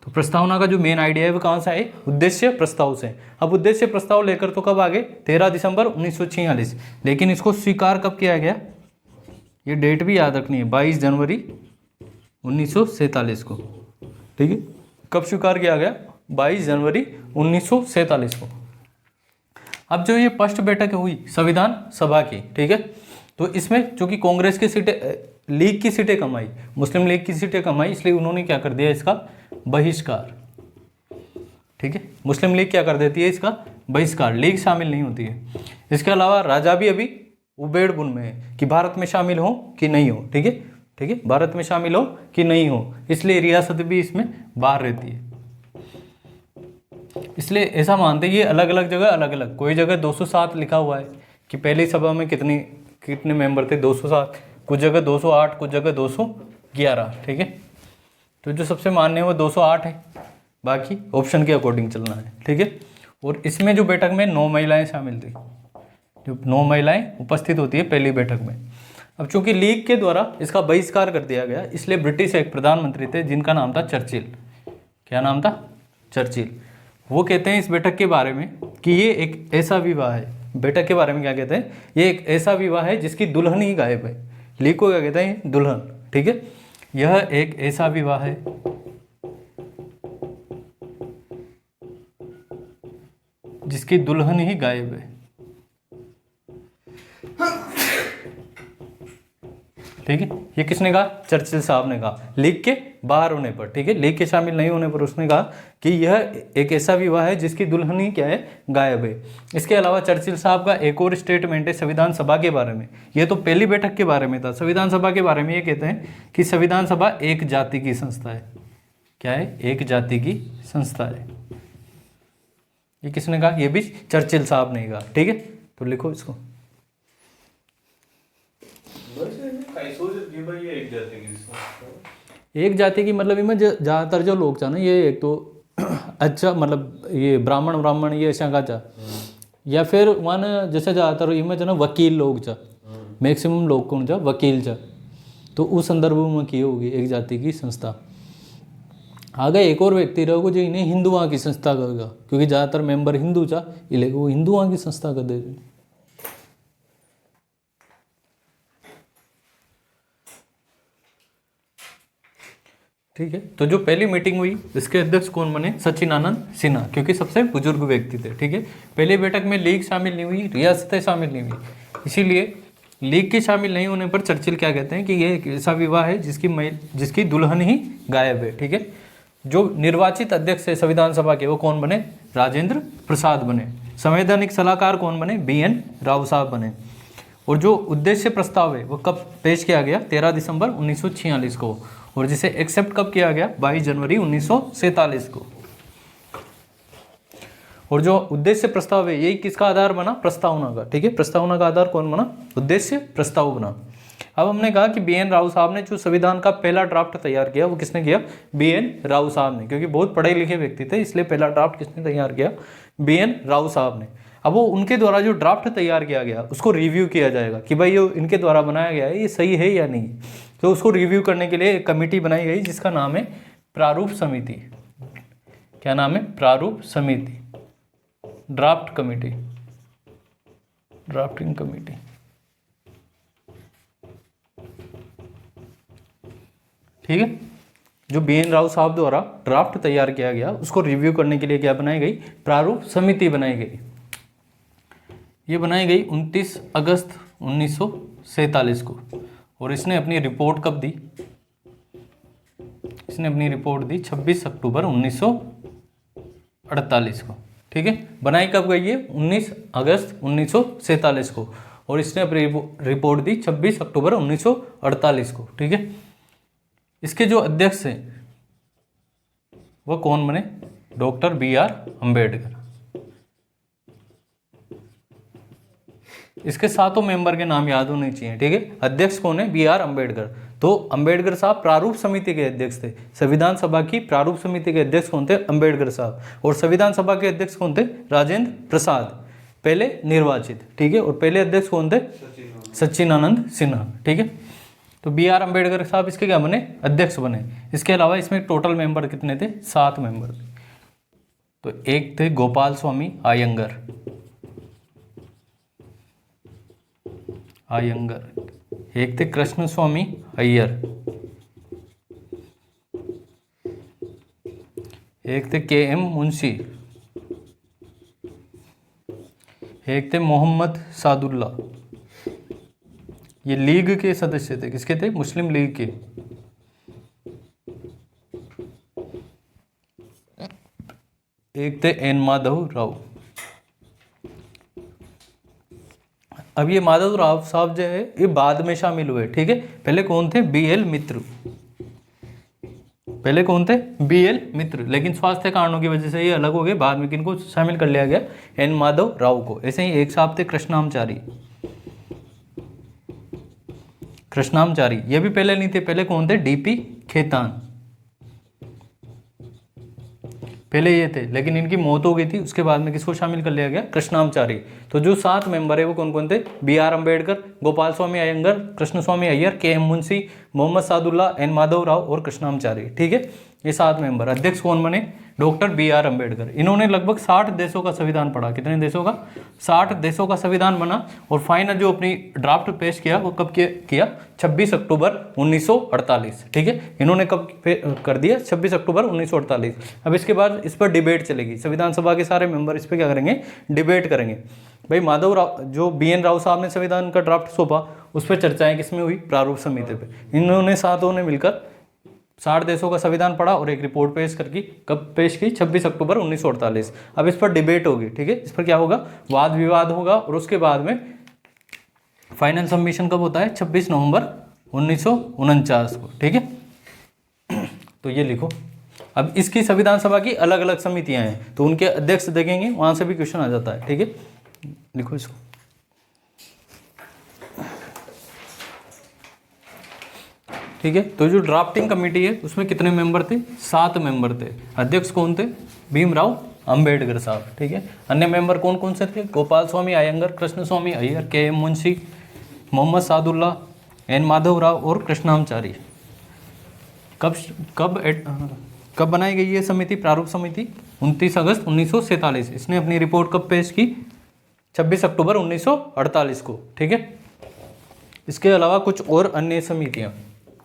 तो प्रस्तावना का जो मेन आइडिया है वो कहाँ से आए, उद्देश्य प्रस्ताव से। अब उद्देश्य प्रस्ताव लेकर तो कब आ गए, 13 दिसंबर 1946, लेकिन इसको स्वीकार कब किया गया, ये डेट भी याद रखनी है, 22 जनवरी 1947 को, ठीक है। कब स्वीकार किया गया, 22 जनवरी 1947 को। अब जो ये फर्स्ट बैठक हुई संविधान सभा की, ठीक है, तो इसमें चूंकि कांग्रेस की सीटें, लीग की सीटें कम आई, मुस्लिम लीग की सीटें कम आई, इसलिए उन्होंने क्या कर दिया, इसका बहिष्कार, ठीक है। मुस्लिम लीग क्या कर देती है, इसका बहिष्कार, लीग शामिल नहीं होती है। इसके अलावा राजा भी अभी उबेड़ बुन में है कि भारत में शामिल हो कि नहीं हो, ठीक है, ठीक है, भारत में शामिल हो कि नहीं हो, इसलिए रियासत भी इसमें बाहर रहती है। इसलिए ऐसा मानते हैं ये अलग अलग जगह अलग अलग, कोई जगह 207 लिखा हुआ है कि पहली सभा में कितने मेंबर थे, 207, कुछ जगह 208, कुछ जगह 211, ठीक है। तो जो सबसे मान्य है वो 208 है, बाकी ऑप्शन के अकॉर्डिंग चलना है, ठीक है। और इसमें जो बैठक में 9 महिलाएं शामिल थी, जो 9 महिलाएं उपस्थित होती है पहली बैठक में। अब चूंकि लीग के द्वारा इसका बहिष्कार कर दिया गया, इसलिए ब्रिटिश एक प्रधानमंत्री थे जिनका नाम था चर्चिल। क्या नाम था, चर्चिल। वो कहते हैं इस बैठक के बारे में कि ये एक ऐसा विवाह है, बेटक के बारे में क्या कहते हैं, ये एक ऐसा विवाह है जिसकी दुल्हन ही गायब है। लीक को क्या कहते हैं, दुल्हन, ठीक है। यह एक ऐसा विवाह है जिसकी दुल्हन ही गायब है, ठीक है। ये किसने कहा, चर्चिल साहब ने कहा, लीग के बाहर होने पर, ठीक है, लीग के शामिल नहीं होने पर उसने कहा कि यह एक ऐसा विवाह है जिसकी दुल्हन ही क्या है, गायब है। इसके अलावा चर्चिल साहब का एक और स्टेटमेंट है संविधान सभा के बारे में। ये तो पहली बैठक के बारे में था। संविधान सभा के बारे में ये कहते हैं कि संविधान सभा एक जाति की संस्था है। क्या है, एक जाति की संस्था है। ये किसने कहा, ये भी चर्चिल साहब ने कहा, ठीक है। तो लिखो इसको, एक जाति की मतलब इनमें ज़्यादातर जो लोग चा ना, ये एक तो अच्छा मतलब ये ब्राह्मण ये ऐसा का चा, या फिर वन जैसे ज़्यादातर इनमें जो ना वकील लोग चा, मैक्सिमम लोग कौन चा, वकील चा। तो उस संदर्भ में की होगी एक जाति की संस्था। आगे एक और व्यक्ति रहोगे जो इन्हें हिंदुओं की संस्था करेगा, क्योंकि ज़्यादातर मेंबर हिंदू चा, इसलिए वो हिंदुओं की संस्था कर दे। ठीक है। तो जो पहली मीटिंग हुई इसके अध्यक्ष कौन बने, सच्चिदानंद सिन्हा, क्योंकि सबसे बुजुर्ग व्यक्ति थे, ठीक है। पहली बैठक में लीग शामिल नहीं हुई, रियासतें शामिल नहीं हुई, इसीलिए लीग के शामिल नहीं होने पर चर्चिल क्या कहते हैं कि ये एक ऐसा विवाह है जिसकी दुल्हन ही गायब है, ठीक है। जो निर्वाचित अध्यक्ष है संविधान सभा के वो कौन बने, राजेंद्र प्रसाद बने। संवैधानिक सलाहकार कौन बने, BN राव साहब बने। और जो उद्देश्य प्रस्ताव है वो कब पेश किया गया, 13 दिसंबर 1946 को, और जिसे एक्सेप्ट कब किया गया, 22 जनवरी 1947 को। और जो उद्देश्य प्रस्ताव है यही किसका आधार बना, प्रस्तावना का, ठीक है। प्रस्तावना का आधार कौन बना, उद्देश्य प्रस्ताव बना। अब हमने कहा कि BN राव साहब ने जो संविधान का पहला ड्राफ्ट तैयार किया वो किसने किया, BN राव साहब ने, क्योंकि बहुत पढ़े लिखे व्यक्ति थे इसलिए पहला ड्राफ्ट किसने तैयार किया, BN राव साहब ने। अब वो उनके द्वारा जो ड्राफ्ट तैयार किया गया उसको रिव्यू किया जाएगा कि भाई ये इनके द्वारा बनाया गया है ये सही है या नहीं। तो उसको रिव्यू करने के लिए एक कमेटी बनाई गई जिसका नाम है प्रारूप समिति। क्या नाम है, प्रारूप समिति, ड्राफ्ट कमेटी, ड्राफ्टिंग कमेटी, ठीक है। जो BN राव साहब द्वारा ड्राफ्ट तैयार किया गया उसको रिव्यू करने के लिए क्या बनाई गई, प्रारूप समिति बनाई गई। ये बनाई गई 29 अगस्त 1947 को, और इसने अपनी रिपोर्ट कब दी, इसने अपनी रिपोर्ट दी 26 अक्टूबर 1948 को, ठीक है। बनाई कब गई है, 19 अगस्त 1947 को, और इसने अपनी रिपोर्ट दी 26 अक्टूबर 1948 को, ठीक है। इसके जो अध्यक्ष हैं वो कौन बने, डॉक्टर BR अम्बेडकर। इसके सातों मेंबर के नाम याद होने चाहिए, ठीक है। अध्यक्ष कौन है, BR अम्बेडकर। तो अम्बेडकर साहब प्रारूप समिति के अध्यक्ष थे। संविधान सभा की प्रारूप समिति के अध्यक्ष कौन थे, अम्बेडकर साहब। और संविधान सभा के अध्यक्ष कौन थे, राजेंद्र प्रसाद, पहले निर्वाचित, ठीक है। और पहले अध्यक्ष कौन थे, सच्चिदानंद सिन्हा, ठीक है। तो BR अम्बेडकर साहब इसके क्या बने, अध्यक्ष बने। इसके अलावा इसमें टोटल मेंबर कितने थे, 7 मेंबर थे। तो एक थे गोपाल स्वामी अयंगर, एक थे कृष्ण स्वामी अय्यर, एक थे KM मुंशी, एक थे मोहम्मद सादुल्ला। ये लीग के सदस्य थे, किसके थे, मुस्लिम लीग के। एक थे N माधव राव। अब ये माधव राव साहब जो है ये बाद में शामिल हुए, ठीक है। पहले कौन थे, BL मित्र, पहले कौन थे, BL मित्र, लेकिन स्वास्थ्य कारणों की वजह से ये अलग हो गए। बाद में किनको शामिल कर लिया गया, N माधव राव को। ऐसे ही एक साहब थे कृष्णामचारी, कृष्णामचारी, ये भी पहले नहीं थे। पहले कौन थे, DP खेतान, पहले ये थे, लेकिन इनकी मौत हो गई थी। उसके बाद में किसको शामिल कर लिया गया, कृष्णामचारी। तो जो 7 मेंबर है वो कौन कौन थे, BR अम्बेडकर, गोपाल स्वामी अयंगर, कृष्ण स्वामी अय्यर, KM मुंशी, मोहम्मद सादुल्ला, N माधव राव और कृष्णामचारी, ठीक है। ये 7 मेंबर। अध्यक्ष कौन बने? Doctor BR Ambedkar. इन्होंने लगभग 60 देशों का संविधान पढ़ा। कितने देशों का? 60 देशों का संविधान बना और फाइनल जो अपनी ड्राफ्ट पेश किया वो कब किया? 26 अक्टूबर 1948। ठीक है, इन्होंने कब कर दिया? 26 अक्टूबर 1948। अब इसके बाद इस पर डिबेट चलेगी, संविधान सभा के सारे मेंबर इस पर क्या करेंगे? डिबेट करेंगे। भाई माधव राव, जो BN राव साहब ने संविधान का ड्राफ्ट सौंपा, उस पर चर्चाएं किसमें हुई? प्रारूप समिति पे। इन्होंने सातों ने मिलकर 60 देशों का संविधान पढ़ा और एक रिपोर्ट पेश करके कब पेश की? 26 अक्टूबर 1948। अब इस पर डिबेट होगी। ठीक है, इस पर क्या होगा? वाद विवाद होगा और उसके बाद में फाइनल सबमिशन कब होता है? 26 नवंबर 1949 को। ठीक है, तो ये लिखो। अब इसकी संविधान सभा की अलग अलग समितियां हैं, तो उनके अध्यक्ष देखेंगे, वहां से भी क्वेश्चन आ जाता है। ठीक है, लिखो इसको। ठीक है, तो जो ड्राफ्टिंग कमेटी है उसमें कितने मेंबर थे? 7 मेंबर थे। अध्यक्ष कौन थे? भीमराव अंबेडकर साहब। ठीक है, अन्य मेंबर कौन कौन से थे? गोपाल स्वामी अयंगर, कृष्ण स्वामी अय्यर, KM मुंशी, मोहम्मद सादुल्ला, N माधव राव और कृष्णामचारी। कब बनाई गई ये समिति? प्रारूप समिति 29 अगस्त 1947। इसने अपनी रिपोर्ट कब पेश की? 26 अक्टूबर 1948 को। ठीक है, इसके अलावा कुछ और अन्य समितियां,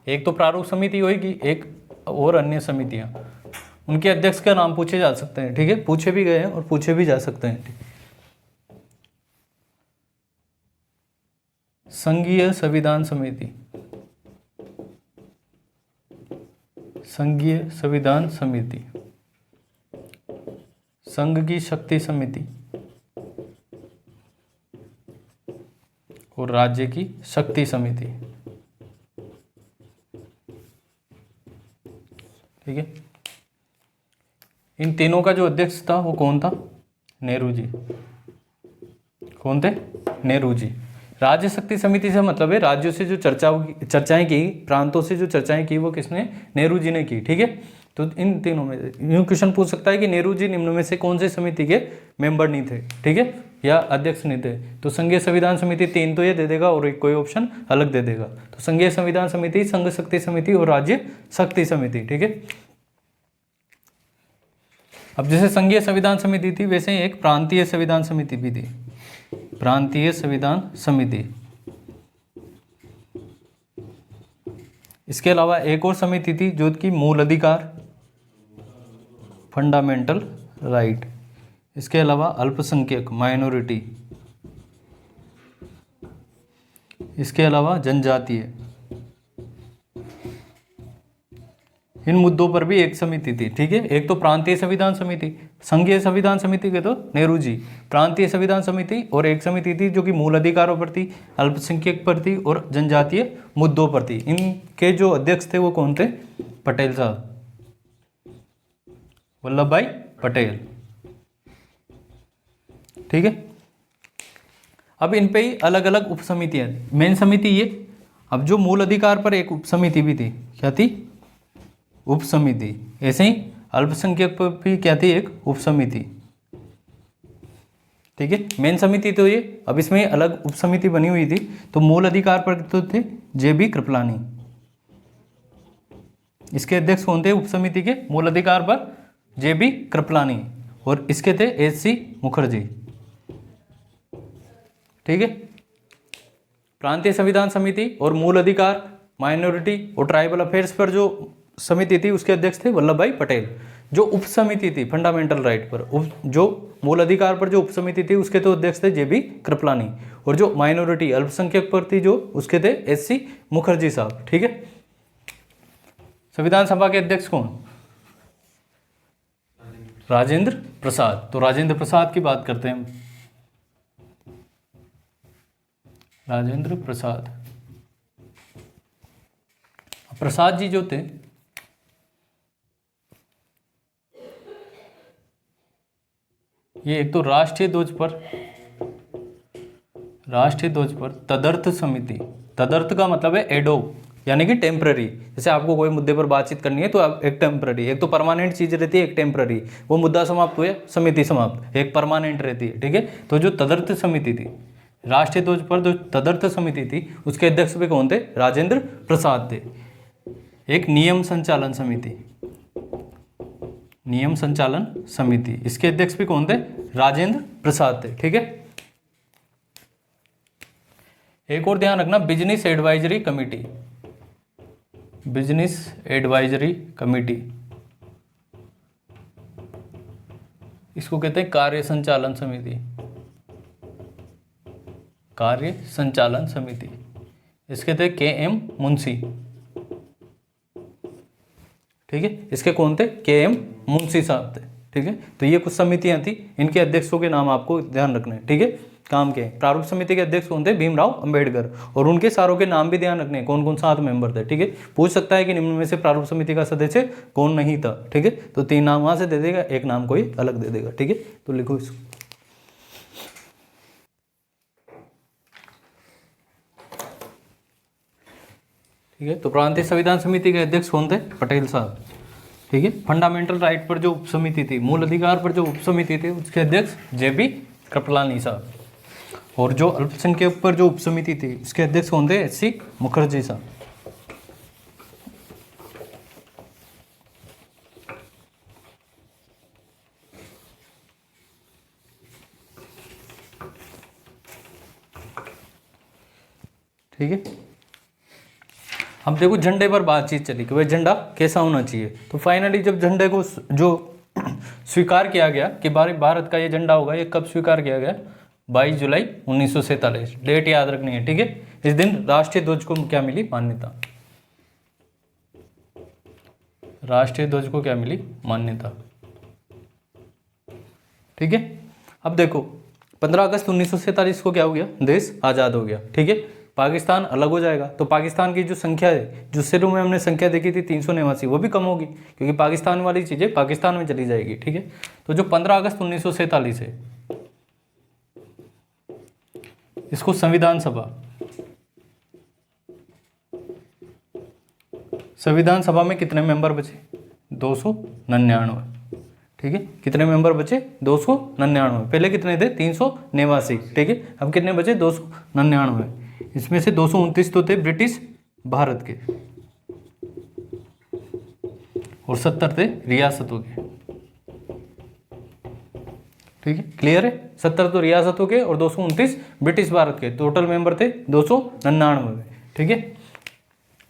एक तो प्रारूप समिति होगी, एक और अन्य समितियां, उनके अध्यक्ष का नाम पूछे जा सकते हैं। ठीक है, पूछे भी गए हैं और पूछे भी जा सकते हैं। संघीय संविधान समिति, संघीय संविधान समिति, संघ की शक्ति समिति और राज्य की शक्ति समिति। ठीक है, इन तीनों का जो अध्यक्ष था वो कौन था? नेहरू जी। कौन थे? नेहरू जी। राज्य शक्ति समिति से मतलब है राज्यों से जो चर्चाएं की, प्रांतों से जो चर्चाएं की, वो किसने? नेहरू जी ने की। ठीक है, तो इन तीनों में यूं क्वेश्चन पूछ सकता है कि नेहरू जी निम्न में से कौन से समिति के मेंबर नहीं थे? ठीक है, या अध्यक्ष नहीं थे? तो संघीय संविधान समिति 3 तो ये दे देगा और एक कोई ऑप्शन अलग दे देगा। तो संघीय संविधान समिति, संघ शक्ति समिति और राज्य शक्ति समिति। ठीक है, अब जैसे संघीय संविधान समिति थी, वैसे एक प्रांतीय संविधान समिति भी थी। प्रांतीय संविधान समिति। इसके अलावा एक और समिति थी जो कि मूल अधिकार, फंडामेंटल राइट। इसके अलावा अल्पसंख्यक, माइनॉरिटी। इसके अलावा जनजातीय। इन मुद्दों पर भी एक समिति थी। ठीक है, एक तो प्रांतीय संविधान समिति, संघीय संविधान समिति के तो नेहरू जी, प्रांतीय संविधान समिति, और एक समिति थी जो कि मूल अधिकारों पर थी, अल्पसंख्यक पर थी और जनजातीय मुद्दों पर थी। इनके जो अध्यक्ष थे वो कौन थे? पटेल साहब, वल्लभ भाई पटेल। ठीक है, अब इन पे ही अलग अलग उप समितियां। मेन समिति ये, अब जो मूल अधिकार पर एक उप समिति भी थी, क्या थी? उप समिति। ऐसे ही अल्पसंख्यक पर भी क्या थी? एक उप समिति। ठीक है, मेन समिति तो ये, अब इसमें अलग उप समिति बनी हुई थी। तो मूल अधिकार पर तो थे JB कृपलानी। इसके अध्यक्ष कौन थे उप समिति के? मूल अधिकार पर JB कृपलानी, और इसके थे SC मुखर्जी। ठीक है, प्रांतीय संविधान समिति और मूल अधिकार, माइनॉरिटी और ट्राइबल अफेयर्स पर जो समिति थी उसके अध्यक्ष थे वल्लभ भाई पटेल। जो उप समिति थी फंडामेंटल राइट पर, जो मूल अधिकार पर जो उप समिति थी उसके तो अध्यक्ष थे JB कृपलानी, और जो माइनॉरिटी अल्पसंख्यक पर थी जो, उसके थे SC मुखर्जी साहब। ठीक है, संविधान सभा के अध्यक्ष कौन? राजेंद्र प्रसाद। तो राजेंद्र प्रसाद की बात करते हैं हम। राजेंद्र प्रसाद। प्रसाद जी जो थे, ये एक तो राष्ट्रीय ध्वज पर तदर्थ समिति। तदर्थ का मतलब है एडोब, यानी कि टेम्पररी। जैसे आपको कोई मुद्दे पर बातचीत करनी है तो आप एक टेम्पररी, एक तो परमानेंट चीज रहती है, एक टेम्पररी। वो मुद्दा समाप्त हुआ, समिति समाप्त, एक परमानेंट रहती है। ठीक है, तो जो तदर्थ समिति थी, राष्ट्रीय ध्वज पर जो तदर्थ समिति थी, उसके अध्यक्ष भी कौन थे? राजेंद्र प्रसाद थे। एक नियम संचालन समिति, नियम संचालन समिति, इसके अध्यक्ष भी कौन थे? राजेंद्र प्रसाद थे। ठीक है, एक और ध्यान रखना, business advisory committee, business advisory committee, इसको कहते हैं कार्य संचालन समिति, कार्य संचालन समिति, इसके थे KM मुंशी। ठीक है, इसके कौन थे? KM मुंशी साहब थे। ठीक है, तो ये कुछ समितियां थी, इनके अध्यक्षों के नाम आपको ध्यान रखने हैं। ठीक है, काम के प्रारूप समिति के अध्यक्ष कौन थे? भीमराव अंबेडकर, और उनके सारों के नाम भी ध्यान रखने हैं, कौन कौन 7 मेंबर थे। ठीक है, पूछ सकता है कि निम्न में से प्रारूप समिति का सदस्य कौन नहीं था। ठीक है, तो 3 नाम वहां से दे देगा, एक नाम कोई अलग दे देगा। ठीक है, तो लिखो इसको। ठीक है, तो प्रांतीय संविधान समिति के अध्यक्ष कौन थे? पटेल साहब। ठीक है, फंडामेंटल राइट पर जो उप समिति थी, मूल अधिकार पर जो उप समिति थी, उसके अध्यक्ष JB कृपलानी साहब, और जो अल्पसंख्यक पर जो उप समिति थी, उसके अध्यक्ष कौन थे? SC मुखर्जी साहब। ठीक है, अब देखो झंडे पर बातचीत चली कि भाई झंडा कैसा होना चाहिए। तो फाइनली जब झंडे को जो स्वीकार किया गया कि भारत का ये झंडा होगा, ये कब स्वीकार किया गया? 22 जुलाई 1947। डेट याद रखनी है। ठीक है, इस दिन राष्ट्रीय ध्वज को क्या मिली? मान्यता। राष्ट्रीय ध्वज को क्या मिली? मान्यता। ठीक है, अब देखो 15 अगस्त 1947 को क्या हो गया? देश आज़ाद हो गया। ठीक है, पाकिस्तान अलग हो जाएगा, तो पाकिस्तान की जो संख्या है, जो शुरू में हमने संख्या देखी थी 389, वो भी कम होगी, क्योंकि पाकिस्तान वाली चीज़ें पाकिस्तान में चली जाएगी। ठीक है, तो जो 15 अगस्त 1947 है, इसको संविधान सभा में कितने मेंबर बचे? 299। ठीक है, कितने मेंबर बचे? 299। पहले कितने थे? 389। ठीक है, अब कितने बचे? 299। इसमें से 229 तो थे ब्रिटिश भारत के, और 70 थे रियासतों के। ठीक है, क्लियर है? 70 तो रियासतों के और 229 ब्रिटिश भारत के, टोटल मेंबर थे 299। ठीक है,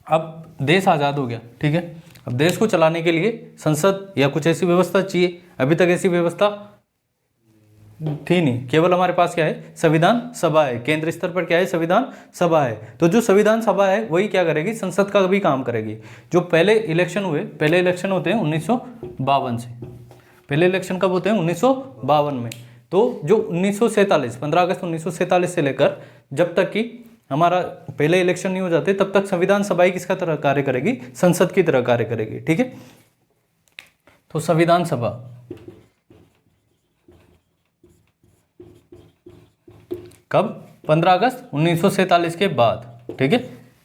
अब देश आज़ाद हो गया। ठीक है, अब देश को चलाने के लिए संसद या कुछ ऐसी व्यवस्था चाहिए। अभी तक ऐसी व्यवस्था थी नहीं, केवल हमारे पास क्या है? संविधान सभा है। केंद्र स्तर पर क्या है? संविधान सभा है। तो जो संविधान सभा है वही क्या करेगी? संसद का भी काम करेगी। जो पहले इलेक्शन हुए, पहले इलेक्शन होते हैं 1952 से। पहले इलेक्शन कब होते हैं? 1952 में। तो जो 1947, 15 अगस्त 1947 से लेकर जब तक कि हमारा पहले इलेक्शन नहीं हो जाते, तब तक संविधान सभा ही किसका तरह कार्य करेगी? संसद की तरह कार्य करेगी। ठीक है, तो संविधान सभा कब? 15 अगस्त 1947 के बाद। ठीक है,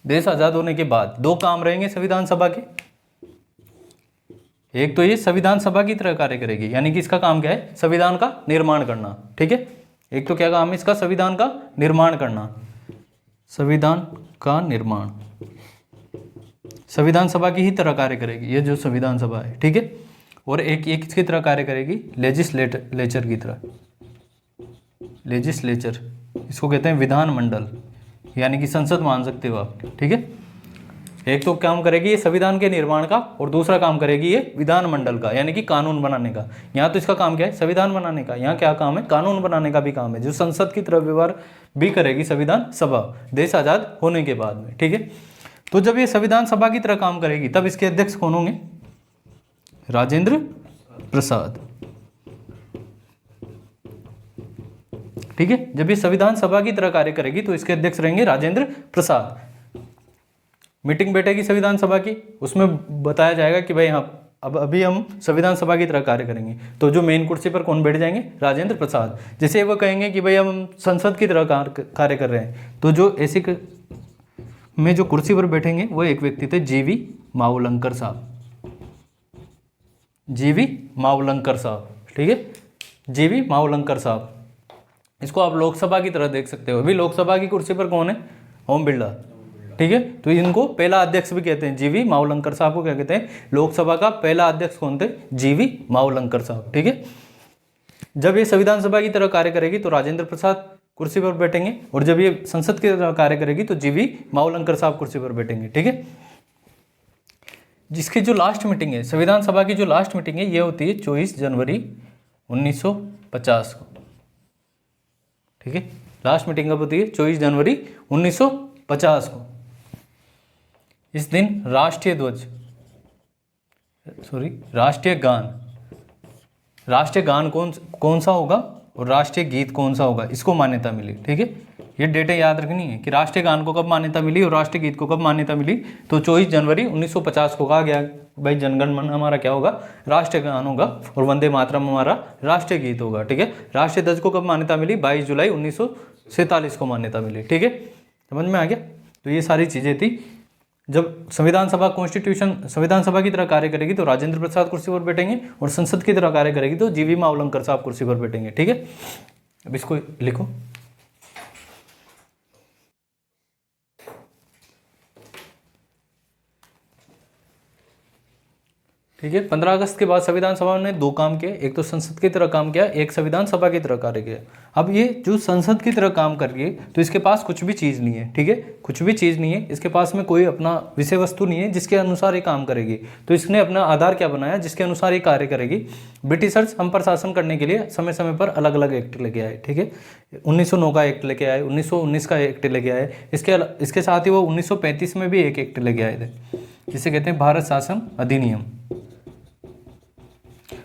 देश आज़ाद होने के बाद 2 काम रहेंगे संविधान सभा के। एक तो ये संविधान सभा की तरह कार्य करेगी, यानी कि इसका काम क्या है? संविधान का निर्माण करना। ठीक है, एक तो क्या काम है इसका? संविधान का निर्माण करना, संविधान का निर्माण। संविधान सभा की ही तरह कार्य करेगी ये जो संविधान सभा है। ठीक है, और एक किसकी तरह कार्य करेगी? लेजिस्लेचर की तरह। लेजिस्लेचर, इसको कहते हैं विधानमंडल, यानी कि संसद मान सकते हो आप। ठीक है, एक तो काम करेगी ये संविधान के निर्माण का, और दूसरा काम करेगी ये विधानमंडल का, यानी कि कानून बनाने का। यहाँ तो इसका काम क्या है? संविधान बनाने का। यहाँ क्या काम है? कानून बनाने का भी काम है, जो संसद की तरफ व्यवहार भी करेगी संविधान सभा देश आज़ाद होने के बाद में। ठीक है, तो जब ये संविधान सभा की तरह काम करेगी, तब इसके अध्यक्ष कौन होंगे? राजेंद्र प्रसाद। ठीक है, जब ये संविधान सभा की तरह कार्य करेगी तो इसके अध्यक्ष रहेंगे राजेंद्र प्रसाद। मीटिंग बैठेगी संविधान सभा की, उसमें बताया जाएगा कि भाई हाँ अब अभी हम संविधान सभा की तरह कार्य करेंगे। तो जो मेन कुर्सी पर कौन बैठ जाएंगे? राजेंद्र प्रसाद। जैसे वो कहेंगे कि भाई हम संसद की तरह कार्य कर रहे हैं, तो जो ऐसी में जो कुर्सी पर बैठेंगे वो एक व्यक्ति थे, GV मावलंकर साहब। GV मावलंकर साहब। ठीक है, GV मावलंकर साहब। इसको आप लोकसभा की तरह देख सकते हो। अभी लोकसभा की कुर्सी पर कौन है? ओम बिरला। ठीक है। तो इनको पहला अध्यक्ष भी कहते हैं, जीवी मावलंकर साहब को क्या कहते हैं, लोकसभा का पहला अध्यक्ष कौन थे, जीवी मावलंकर साहब, ठीक है। जब ये संविधान सभा की तरह कार्य करेगी तो राजेंद्र प्रसाद कुर्सी पर बैठेंगे, और जब ये संसद की तरह कार्य करेगी तो जीवी मावलंकर साहब कुर्सी पर बैठेंगे, ठीक है। जिसकी जो लास्ट मीटिंग है, संविधान सभा की जो लास्ट मीटिंग है, ये होती है 24 जनवरी 1950 को, ठीक है। लास्ट मीटिंग कब होती है, 24 जनवरी 1950 को। इस दिन राष्ट्रीय ध्वज, राष्ट्रीय गान कौन सा होगा और राष्ट्रीय गीत कौन सा होगा, इसको मान्यता मिली, ठीक है। ये डेटें याद रखनी है कि राष्ट्रीय गान को कब मान्यता मिली और राष्ट्रीय गीत को कब मान्यता मिली। तो 24 जनवरी 1950 को कहा गया भाई जनगण मन हमारा क्या होगा, राष्ट्रीय गान होगा, और वंदे मातरम हमारा राष्ट्रीय गीत होगा, ठीक है। राष्ट्रीय ध्वज को कब मान्यता मिली, 22 जुलाई 1947 को मान्यता मिली, ठीक है। समझ में आ गया। तो ये सारी चीज़ें थी। जब संविधान सभा संविधान सभा की तरह कार्य करेगी तो राजेंद्र प्रसाद कुर्सी पर बैठेंगे, और संसद की तरह कार्य करेगी तो जीवी मावलंकर साहब कुर्सी पर बैठेंगे, ठीक है। अब इसको लिखो। ठीक है। 15 अगस्त के बाद संविधान सभा ने दो काम किए, एक तो संसद की तरह काम किया, एक संविधान सभा की तरह कार्य किया। अब ये जो संसद की तरह काम कर रही है तो इसके पास कुछ भी चीज़ नहीं है, ठीक है, कुछ भी चीज़ नहीं है, इसके पास में कोई अपना विषय वस्तु नहीं है जिसके अनुसार ये काम करेगी। तो इसने अपना आधार क्या बनाया, जिसके अनुसार ये कार्य करेगी। ब्रिटिशर्स हम पर शासन करने के लिए समय समय पर अलग अलग एक्ट लेके आए, ठीक है। 1909 का एक्ट लेके आए, 1919 का एक्ट लेके आए, इसके साथ ही वो 1935 में भी एक एक्ट लेके आए थे, जिसे कहते हैं भारत शासन अधिनियम।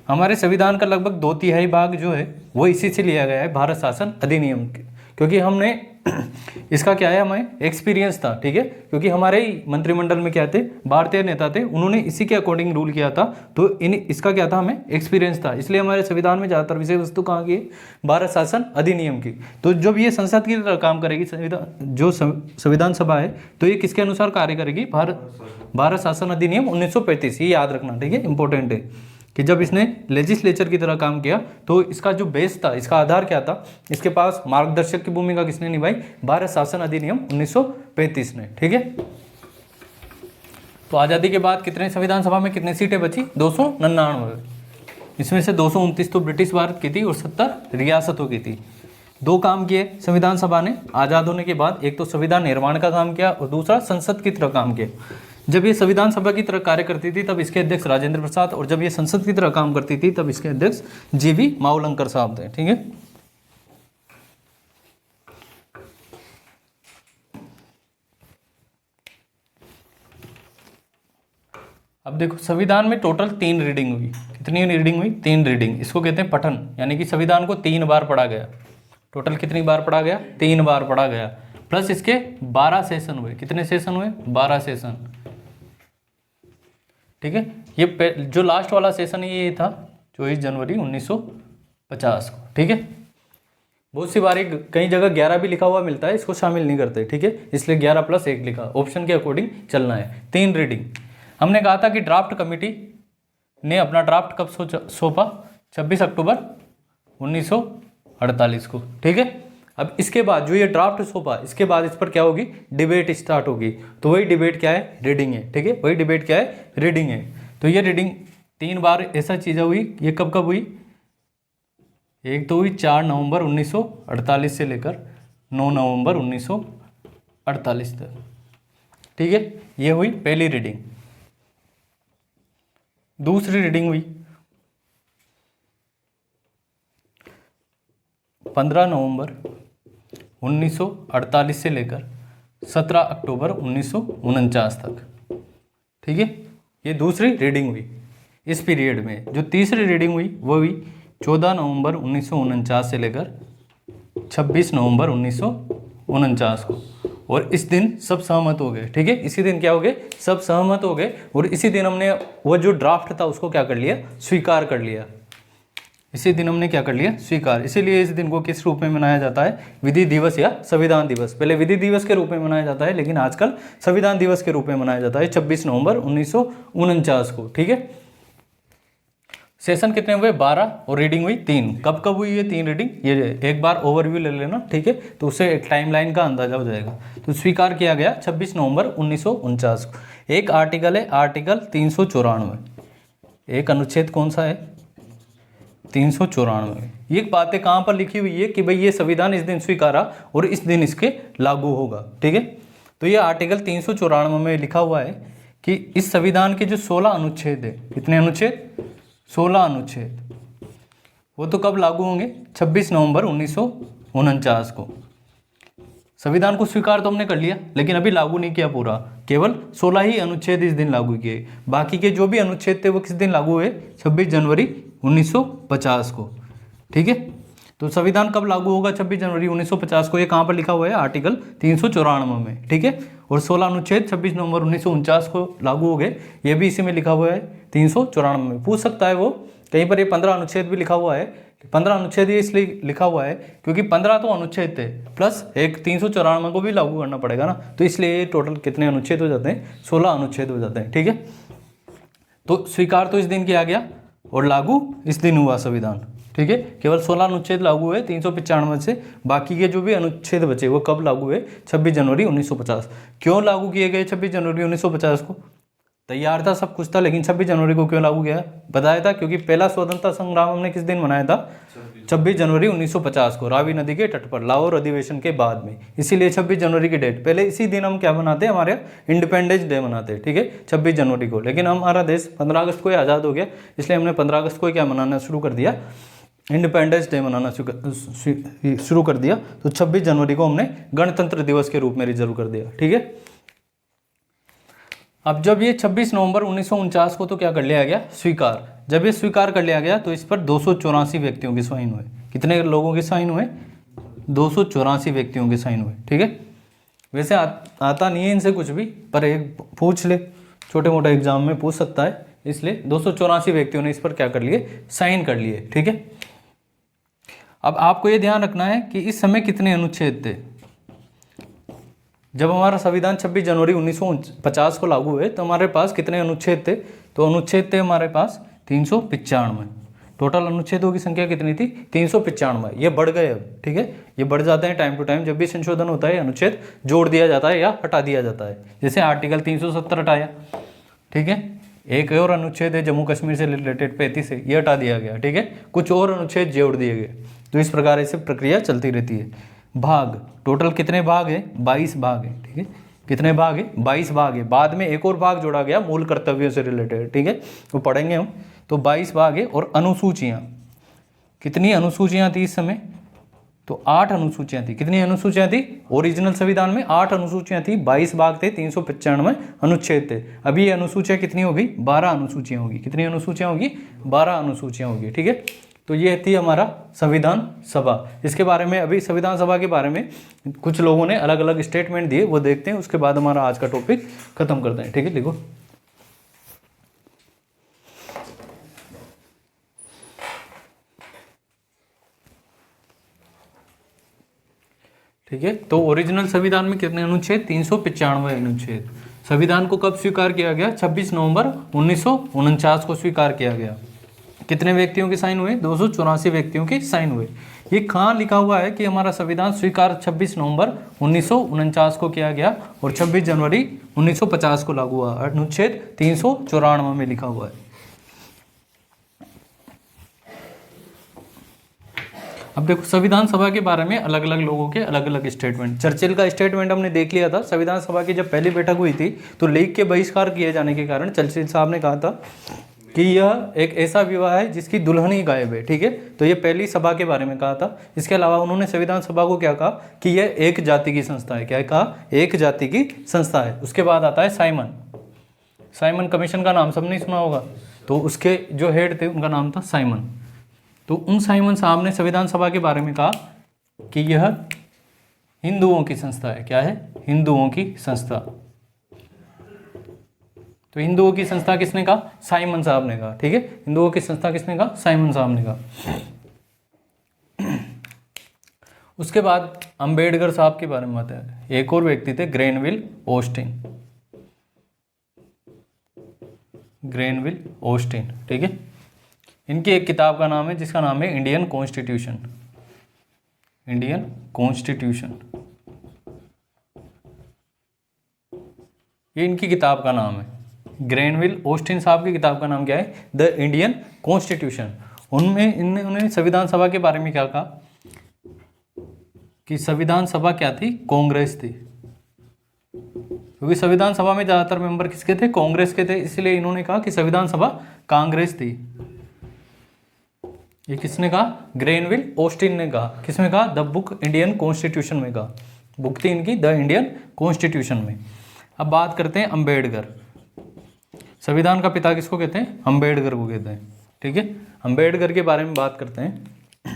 हमारे संविधान का लगभग 2/3 भाग जो है वो इसी से लिया गया है, भारत शासन अधिनियम के, क्योंकि हमने इसका क्या है, हमें एक्सपीरियंस था, ठीक है। क्योंकि हमारे ही मंत्रिमंडल में क्या थे, भारतीय नेता थे, उन्होंने इसी के अकॉर्डिंग रूल किया था। तो इसका क्या था, हमें एक्सपीरियंस था, इसलिए हमारे संविधान में ज़्यादातर विषय वस्तु कहाँ की है, भारत शासन अधिनियम की। तो जब ये संसद की तरह काम करेगी संविधान सभा है, तो ये किसके अनुसार कार्य करेगी, भारत शासन अधिनियम 1935, ये याद रखना, ठीक है, इंपॉर्टेंट है कि जब इसने लेजिस्लेचर की तरह काम किया तो इसका जो बेस था, इसका आधार क्या था, इसके पास मार्गदर्शक की भूमिका किसने निभाई, भारत शासन अधिनियम 1935 ने, ठीक है। तो आज़ादी के बाद कितने संविधान सभा में कितनी सीटें बची, 299। इसमें से 229 तो ब्रिटिश भारत की थी और 70 रियासतों की थी। दो काम किए संविधान सभा ने आज़ाद होने के बाद, एक तो संविधान निर्माण का काम किया और दूसरा संसद की तरह काम किया। जब ये संविधान सभा की तरह कार्य करती थी तब इसके अध्यक्ष राजेंद्र प्रसाद, और जब ये संसद की तरह काम करती थी तब इसके अध्यक्ष जीवी मावलंकर साहब थे, ठीक है। अब देखो संविधान में टोटल 3 रीडिंग हुई। कितनी रीडिंग हुई, 3 रीडिंग। इसको कहते हैं पठन, यानी कि संविधान को 3 बार पढ़ा गया। टोटल कितनी बार पढ़ा गया, 3 बार पढ़ा गया, प्लस इसके 12 सेशन हुए। कितने सेशन हुए, 12 सेशन, ठीक है। ये जो लास्ट वाला सेशन है ये था 24 जनवरी 1950 को, ठीक है। बहुत सी बारी कई जगह 11 भी लिखा हुआ मिलता है, इसको शामिल नहीं करते, ठीक है, इसलिए 11 + 1 लिखा, ऑप्शन के अकॉर्डिंग चलना है। 3 रीडिंग। हमने कहा था कि ड्राफ्ट कमेटी ने अपना ड्राफ्ट कब सौंपा, 26 अक्टूबर 1948 को, ठीक है। अब इसके बाद जो ये ड्राफ्ट सौंपा, इसके बाद इस पर क्या होगी, डिबेट स्टार्ट होगी। तो वही डिबेट क्या है, रीडिंग है, ठीक है, वही डिबेट क्या है, रीडिंग है। तो ये रीडिंग 3 बार ऐसा चीज़ हुई। ये कब कब हुई, एक तो हुई 4 नवंबर 1948 से लेकर 9 नवंबर 1948 तक, ठीक है। ये हुई पहली रीडिंग। दूसरी रीडिंग हुई 15 नवंबर 1948 से लेकर 17 अक्टूबर 1949 तक, ठीक है। ये दूसरी रीडिंग हुई। इस पीरियड में जो तीसरी रीडिंग हुई वो हुई 14 नवंबर 1949 से लेकर 26 नवंबर 1949 को, और इस दिन सब सहमत हो गए, ठीक है। इसी दिन क्या हो गए, सब सहमत हो गए, और इसी दिन हमने वो जो ड्राफ्ट था उसको क्या कर लिया, स्वीकार कर लिया। इसी दिन हमने क्या कर लिया, स्वीकार। इसीलिए इस दिन को किस रूप में मनाया जाता है, विधि दिवस या संविधान दिवस। पहले विधि दिवस के रूप में मनाया जाता है, लेकिन आजकल संविधान दिवस के रूप में मनाया जाता है 26 नवंबर 1949 को, ठीक है। सेशन कितने हुए 12 और रीडिंग हुई 3। कब कब हुई ये 3 रीडिंग, ये एक बार ओवरव्यू ले लेना, ठीक है, तो उससे एक टाइमलाइन का अंदाजा हो जाएगा। तो स्वीकार किया गया 26 नवंबर 1949 को। एक आर्टिकल है आर्टिकल 394, एक अनुच्छेद कौन सा है 394। ये बातें कहाँ पर लिखी हुई है कि भाई ये संविधान इस दिन स्वीकारा और इस दिन इसके लागू होगा, ठीक है। तो ये आर्टिकल 394 में लिखा हुआ है कि इस संविधान के जो 16 अनुच्छेद है, कितने अनुच्छेद 16 अनुच्छेद, वो तो कब लागू होंगे 26 नवंबर 1949 को। संविधान को स्वीकार तो हमने कर लिया लेकिन अभी लागू नहीं किया पूरा, केवल 16 ही अनुच्छेद इस दिन लागू किए। बाकी के जो भी अनुच्छेद थे वो किस दिन लागू हुए 26 जनवरी 1950 को, ठीक है। तो संविधान कब लागू होगा 26 जनवरी 1950 को, ये कहाँ पर लिखा हुआ है आर्टिकल 394 में, ठीक है। और 16 अनुच्छेद 26 नवंबर 1949 को लागू हो गए, ये भी इसी में लिखा हुआ है 394 में। पूछ सकता है वो कहीं पर, ये 15 अनुच्छेद भी लिखा हुआ है। 15 अनुच्छेद ये इसलिए लिखा हुआ है क्योंकि 15 तो अनुच्छेद थे प्लस एक 394 को भी लागू करना पड़ेगा ना, तो इसलिए टोटल कितने अनुच्छेद हो जाते हैं 16 अनुच्छेद हो जाते हैं, ठीक है। तो स्वीकार तो इस दिन किया गया और लागू इस दिन हुआ संविधान, ठीक है। केवल 16 अनुच्छेद लागू हुए 395 से, बाकी के जो भी अनुच्छेद बचे वो कब लागू हुए 26 जनवरी 1950। क्यों लागू किए गए 26 जनवरी 1950 को, तैयार था सब कुछ था, लेकिन 26 जनवरी को क्यों लागू किया बताया था, क्योंकि पहला स्वतंत्रता संग्राम हमने किस दिन मनाया था 26 जनवरी 1950 को, रावी नदी के तट पर लाहौर अधिवेशन के बाद में, इसीलिए 26 जनवरी की डेट। पहले इसी दिन हम क्या मनाते हैं, हमारे इंडिपेंडेंस डे मनाते हैं, ठीक है 26 जनवरी को। लेकिन हमारा देश 15 अगस्त को ही आज़ाद हो गया, इसलिए हमने 15 अगस्त को ही क्या मनाना शुरू कर दिया, इंडिपेंडेंस डे मनाना शुरू कर दिया। तो 26 जनवरी को हमने गणतंत्र दिवस के रूप में रिजर्व कर दिया, ठीक है। अब जब ये 26 नवंबर 1949 को तो क्या कर लिया गया स्वीकार, जब ये स्वीकार कर लिया गया तो इस पर 284 व्यक्तियों के साइन हुए। कितने लोगों के साइन हुए 284 व्यक्तियों के साइन हुए, ठीक है। वैसे आता नहीं है इनसे कुछ भी, पर एक पूछ ले, छोटे मोटे एग्जाम में पूछ सकता है, इसलिए 284 व्यक्तियों ने इस पर क्या कर लिए साइन कर लिए, ठीक है। अब आपको ये ध्यान रखना है कि इस समय कितने अनुच्छेद थे। जब हमारा संविधान 26 जनवरी 1950 को लागू हुए तो हमारे पास कितने अनुच्छेद थे, तो अनुच्छेद थे हमारे पास 395। टोटल अनुच्छेदों की संख्या कितनी थी 395। ये बढ़ गए अब, ठीक है, ये बढ़ जाते हैं टाइम टू टाइम, जब भी संशोधन होता है अनुच्छेद जोड़ दिया जाता है या हटा दिया जाता है। जैसे आर्टिकल 370 हटाया, ठीक है, एक और अनुच्छेद है जम्मू कश्मीर से रिलेटेड 35 है, ये हटा दिया गया, ठीक है, कुछ और अनुच्छेद जोड़ दिए गए। तो इस प्रकार से प्रक्रिया चलती रहती है। भाग, टोटल कितने भाग है 22 भाग है, ठीक है, कितने भाग है 22 भाग है। बाद में एक और भाग जोड़ा गया मूल कर्तव्यों से रिलेटेड, ठीक है, वो पढ़ेंगे हम। तो 22 भाग है। और अनुसूचियाँ, कितनी अनुसूचियाँ थी इस समय, तो 8 अनुसूचियाँ थी। कितनी अनुसूचियाँ थी ओरिजिनल संविधान में 8 अनुसूचियाँ थी, 22 भाग थे, 395 अनुच्छेद थे। अभी ये अनुसूचियाँ कितनी होगी 12 अनुसूचियाँ होगी। कितनी अनुसूचियाँ होगी 12 अनुसूचियाँ होगी, ठीक है। तो ये थी हमारा संविधान सभा। इसके बारे में अभी संविधान सभा के बारे में कुछ लोगों ने अलग अलग स्टेटमेंट दिए, वो देखते हैं, उसके बाद हमारा आज का टॉपिक खत्म करते हैं, ठीक है। लिखो, ठीक है। तो ओरिजिनल संविधान में कितने अनुच्छेद 395 अनुच्छेद। संविधान को कब स्वीकार किया गया 26 नवंबर 1949 को स्वीकार किया गया। कितने व्यक्तियों के साइन हुए 284 व्यक्तियों के साइन हुए। ये कहाँ लिखा हुआ है कि हमारा संविधान स्वीकार 26 नवंबर 1949 को किया गया और 26 जनवरी 1950 को लागू हुआ। अनुच्छेद 394 में लिखा हुआ है। अब देखो संविधान सभा के बारे में अलग अलग लोगों के अलग अलग स्टेटमेंट। चर्चिल का स्टेटमेंट हमने देख लिया था। संविधान सभा की जब पहली बैठक हुई थी तो लीग के बहिष्कार किए जाने के कारण चर्चिल साहब ने कहा था कि यह एक ऐसा विवाह है जिसकी दुल्हन ही गायब है, ठीक है। तो ये पहली सभा के बारे में कहा था। इसके अलावा उन्होंने संविधान सभा को क्या कहा कि यह एक जाति की संस्था है। क्या कहा, एक जाति की संस्था है। उसके बाद आता है साइमन कमीशन का नाम सबने सुना होगा। तो उसके जो हेड थे उनका नाम था साइमन। तो उन साइमन साहब ने संविधान सभा के बारे में कहा कि यह हिंदुओं की संस्था है। क्या है, हिंदुओं की संस्था। तो हिंदुओं की संस्था किसने कहा, साइमन साहब ने कहा, ठीक है। हिंदुओं की संस्था किसने कहा, साइमन साहब ने कहा। उसके बाद अंबेडकर साहब के बारे में बताया। एक और व्यक्ति थे ग्रेनविल ओस्टिन, ठीक है। इनकी एक किताब का नाम है जिसका नाम है इंडियन कॉन्स्टिट्यूशन। इंडियन कॉन्स्टिट्यूशन, ये इनकी किताब का नाम है। ग्रेनविल ऑस्टिन साहब की किताब का नाम क्या है? The Indian constitution. उनमें उन्होंने संविधान सभा के बारे में क्या कहा कि संविधान सभा क्या थी? कांग्रेस थी, क्योंकि संविधान सभा में ज़्यादातर मेंबर किसके थे? कांग्रेस के थे, इसलिए इन्होंने कहा कि संविधान सभा कांग्रेस थी। ये किसने कहा? ग्रेनविल ऑस्टिन ने कहा। किसमें कहा? द बुक इंडियन कॉन्स्टिट्यूशन में कहा। बुक थी इनकी द इंडियन कॉन्स्टिट्यूशन में। अब बात करते हैं अंबेडकर। संविधान का पिता किसको कहते हैं? अंबेडकर को कहते हैं। ठीक है, अंबेडकर के बारे में बात करते हैं।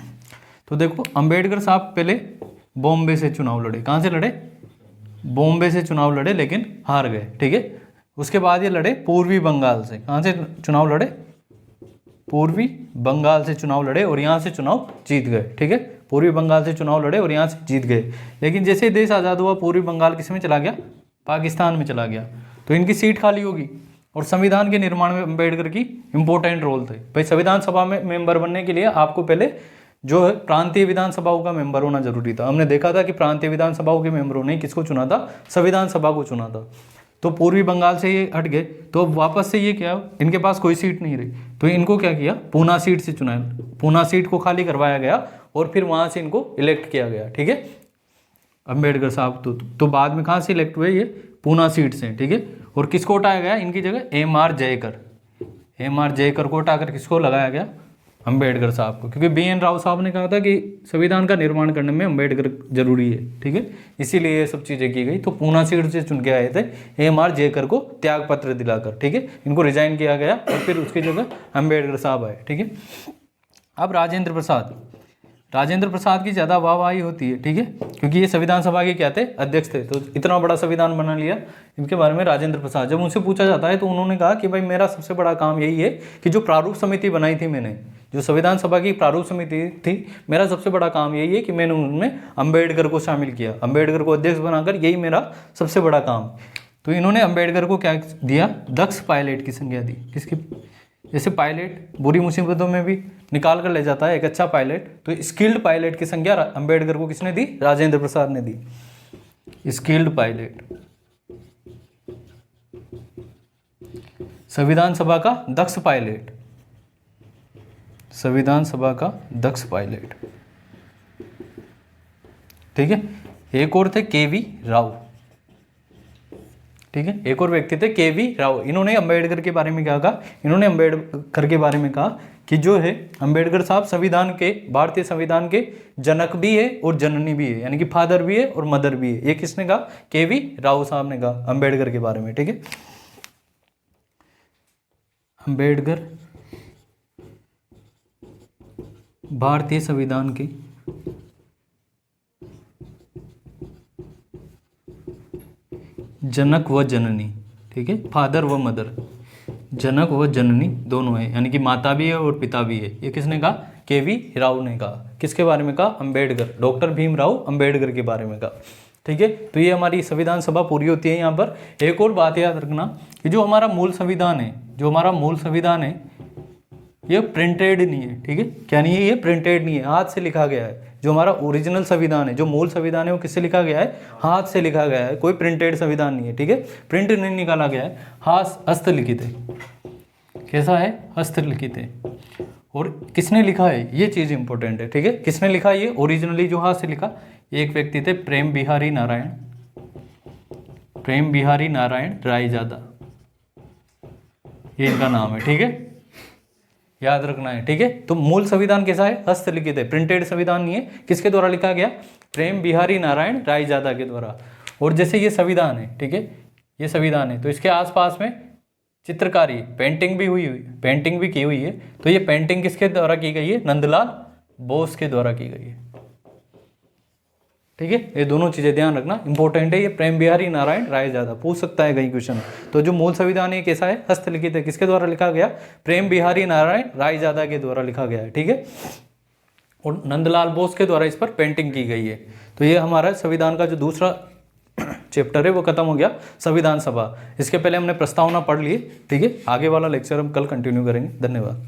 तो देखो, अंबेडकर साहब पहले बॉम्बे से चुनाव लड़े। कहाँ से लड़े? बॉम्बे से चुनाव लड़े, लेकिन हार गए। ठीक है, उसके बाद ये लड़े पूर्वी बंगाल से। कहाँ से चुनाव लड़े? पूर्वी बंगाल से चुनाव लड़े और यहाँ से चुनाव जीत गए। ठीक है, पूर्वी बंगाल से चुनाव लड़े और यहाँ से जीत गए। लेकिन जैसे ही देश आज़ाद हुआ, पूर्वी बंगाल किस में चला गया? पाकिस्तान में चला गया। तो इनकी सीट खाली होगी। और संविधान के निर्माण में अंबेडकर की इंपॉर्टेंट रोल थे। भाई, संविधान सभा में मेंबर बनने के लिए आपको पहले जो है प्रांतीय विधानसभाओं का मेंबर होना जरूरी था। हमने देखा था कि प्रांतीय विधानसभाओं के मेंबरों ने किसको चुना था? संविधान सभा को चुना था। तो पूर्वी बंगाल से ये हट गए, तो वापस से ये क्या, इनके पास कोई सीट नहीं रही, तो इनको क्या किया? पूना सीट से चुना। पूना सीट को खाली करवाया गया और फिर वहाँ से इनको इलेक्ट किया गया। ठीक है, अंबेडकर साहब तो बाद में कहाँ से इलेक्ट हुए? ये पूना सीट से। ठीक है, और किसको हटाया गया इनकी जगह? एम.आर. जयकर। एम.आर. जयकर को हटाकर किसको लगाया गया? अंबेडकर साहब को, क्योंकि बी.एन. राव साहब ने कहा था कि संविधान का निर्माण करने में अंबेडकर जरूरी है। ठीक है, इसीलिए ये सब चीज़ें की गई। तो पूना सीट से चुन के आए थे एम.आर. जयकर को त्याग पत्र दिलाकर। ठीक है, इनको रिजाइन किया गया और फिर उसकी जगह अंबेडकर साहब आए। ठीक है, अब राजेंद्र प्रसाद। राजेंद्र प्रसाद की ज़्यादा वाहवाही होती है। ठीक है, क्योंकि ये संविधान सभा के क्या थे? अध्यक्ष थे। तो इतना बड़ा संविधान बना लिया। इनके बारे में राजेंद्र प्रसाद, जब उनसे पूछा जाता है तो उन्होंने कहा कि भाई, मेरा सबसे बड़ा काम यही है कि जो प्रारूप समिति बनाई थी मैंने, जो संविधान सभा की प्रारूप समिति थी, मेरा सबसे बड़ा काम यही है कि मैंने उनमें अंबेडकर को शामिल किया, अंबेडकर को अध्यक्ष बनाकर, यही मेरा सबसे बड़ा काम। तो इन्होंने अंबेडकर को क्या दिया? दक्ष पायलट की संज्ञा दी। किसकी? जैसे पायलट बुरी मुसीबतों में भी निकाल कर ले जाता है, एक अच्छा पायलट, तो स्किल्ड पायलट की संज्ञा अंबेडकर को किसने दी? राजेंद्र प्रसाद ने दी। स्किल्ड पायलट, संविधान सभा का दक्ष पायलट, संविधान सभा का दक्ष पायलट। ठीक है, एक और थे के.वी. राव। ठीक है, एक और व्यक्ति थे के.वी. राव। इन्होंने अंबेडकर के बारे में क्या कहा? इन्होंने अंबेडकर के बारे में कहा कि जो है अंबेडकर साहब संविधान के, भारतीय संविधान के जनक भी है और जननी भी है, यानी कि फादर भी है और मदर भी है। ये किसने कहा? के.वी. राव साहब ने कहा अंबेडकर के बारे में। ठीक है, अंबेडकर भारतीय संविधान के जनक व जननी। ठीक है, फादर व मदर, जनक व जननी दोनों है, यानी कि माता भी है और पिता भी है। ये किसने कहा? के.वी. राव ने कहा। किसके बारे में कहा? अंबेडकर, डॉक्टर भीमराव अंबेडकर के बारे में कहा। ठीक है, तो ये हमारी संविधान सभा पूरी होती है। यहाँ पर एक और बात याद रखना कि जो हमारा मूल संविधान है, जो हमारा मूल संविधान है, ये प्रिंटेड नहीं है। ठीक है, क्या नहीं है? ये प्रिंटेड नहीं है, हाथ से लिखा गया है। जो हमारा ओरिजिनल संविधान है, जो मूल संविधान है, वो किससे लिखा गया है? हाथ से लिखा गया है। कोई प्रिंटेड संविधान नहीं है। ठीक है, प्रिंट नहीं निकाला गया है, हाथ हस्तलिखित है। कैसा है? हस्तलिखित है। और किसने लिखा है? ये चीज़ इंपॉर्टेंट है। ठीक है, किसने लिखा है? ये ओरिजिनली जो हाथ से लिखा, एक व्यक्ति थे प्रेम बिहारी नारायण, प्रेम बिहारी नारायण रायजादा, ये इनका नाम है। ठीक है, याद रखना है। ठीक है, तो मूल संविधान कैसा है? हस्तलिखित है, प्रिंटेड संविधान नहीं है। किसके द्वारा लिखा गया? प्रेम बिहारी नारायण रायजादा के द्वारा। और जैसे ये संविधान है, ठीक है, ये संविधान है, तो इसके आसपास में चित्रकारी, पेंटिंग भी पेंटिंग भी की हुई है। तो ये पेंटिंग किसके द्वारा की गई है? नंदलाल बोस के द्वारा की गई है। ठीक है, ये दोनों चीजें ध्यान रखना, इंपॉर्टेंट है। ये प्रेम बिहारी नारायण रायजादा पूछ सकता है कहीं क्वेश्चन। तो जो मूल संविधान है कैसा है? हस्तलिखित है। किसके द्वारा लिखा गया? प्रेम बिहारी नारायण रायजादा के द्वारा लिखा गया है। ठीक है, और नंदलाल बोस के द्वारा इस पर पेंटिंग की गई है। तो ये हमारा संविधान का जो दूसरा चैप्टर है वो खत्म हो गया, संविधान सभा। इसके पहले हमने प्रस्तावना पढ़ ली। ठीक है, आगे वाला लेक्चर हम कल कंटिन्यू करेंगे। धन्यवाद।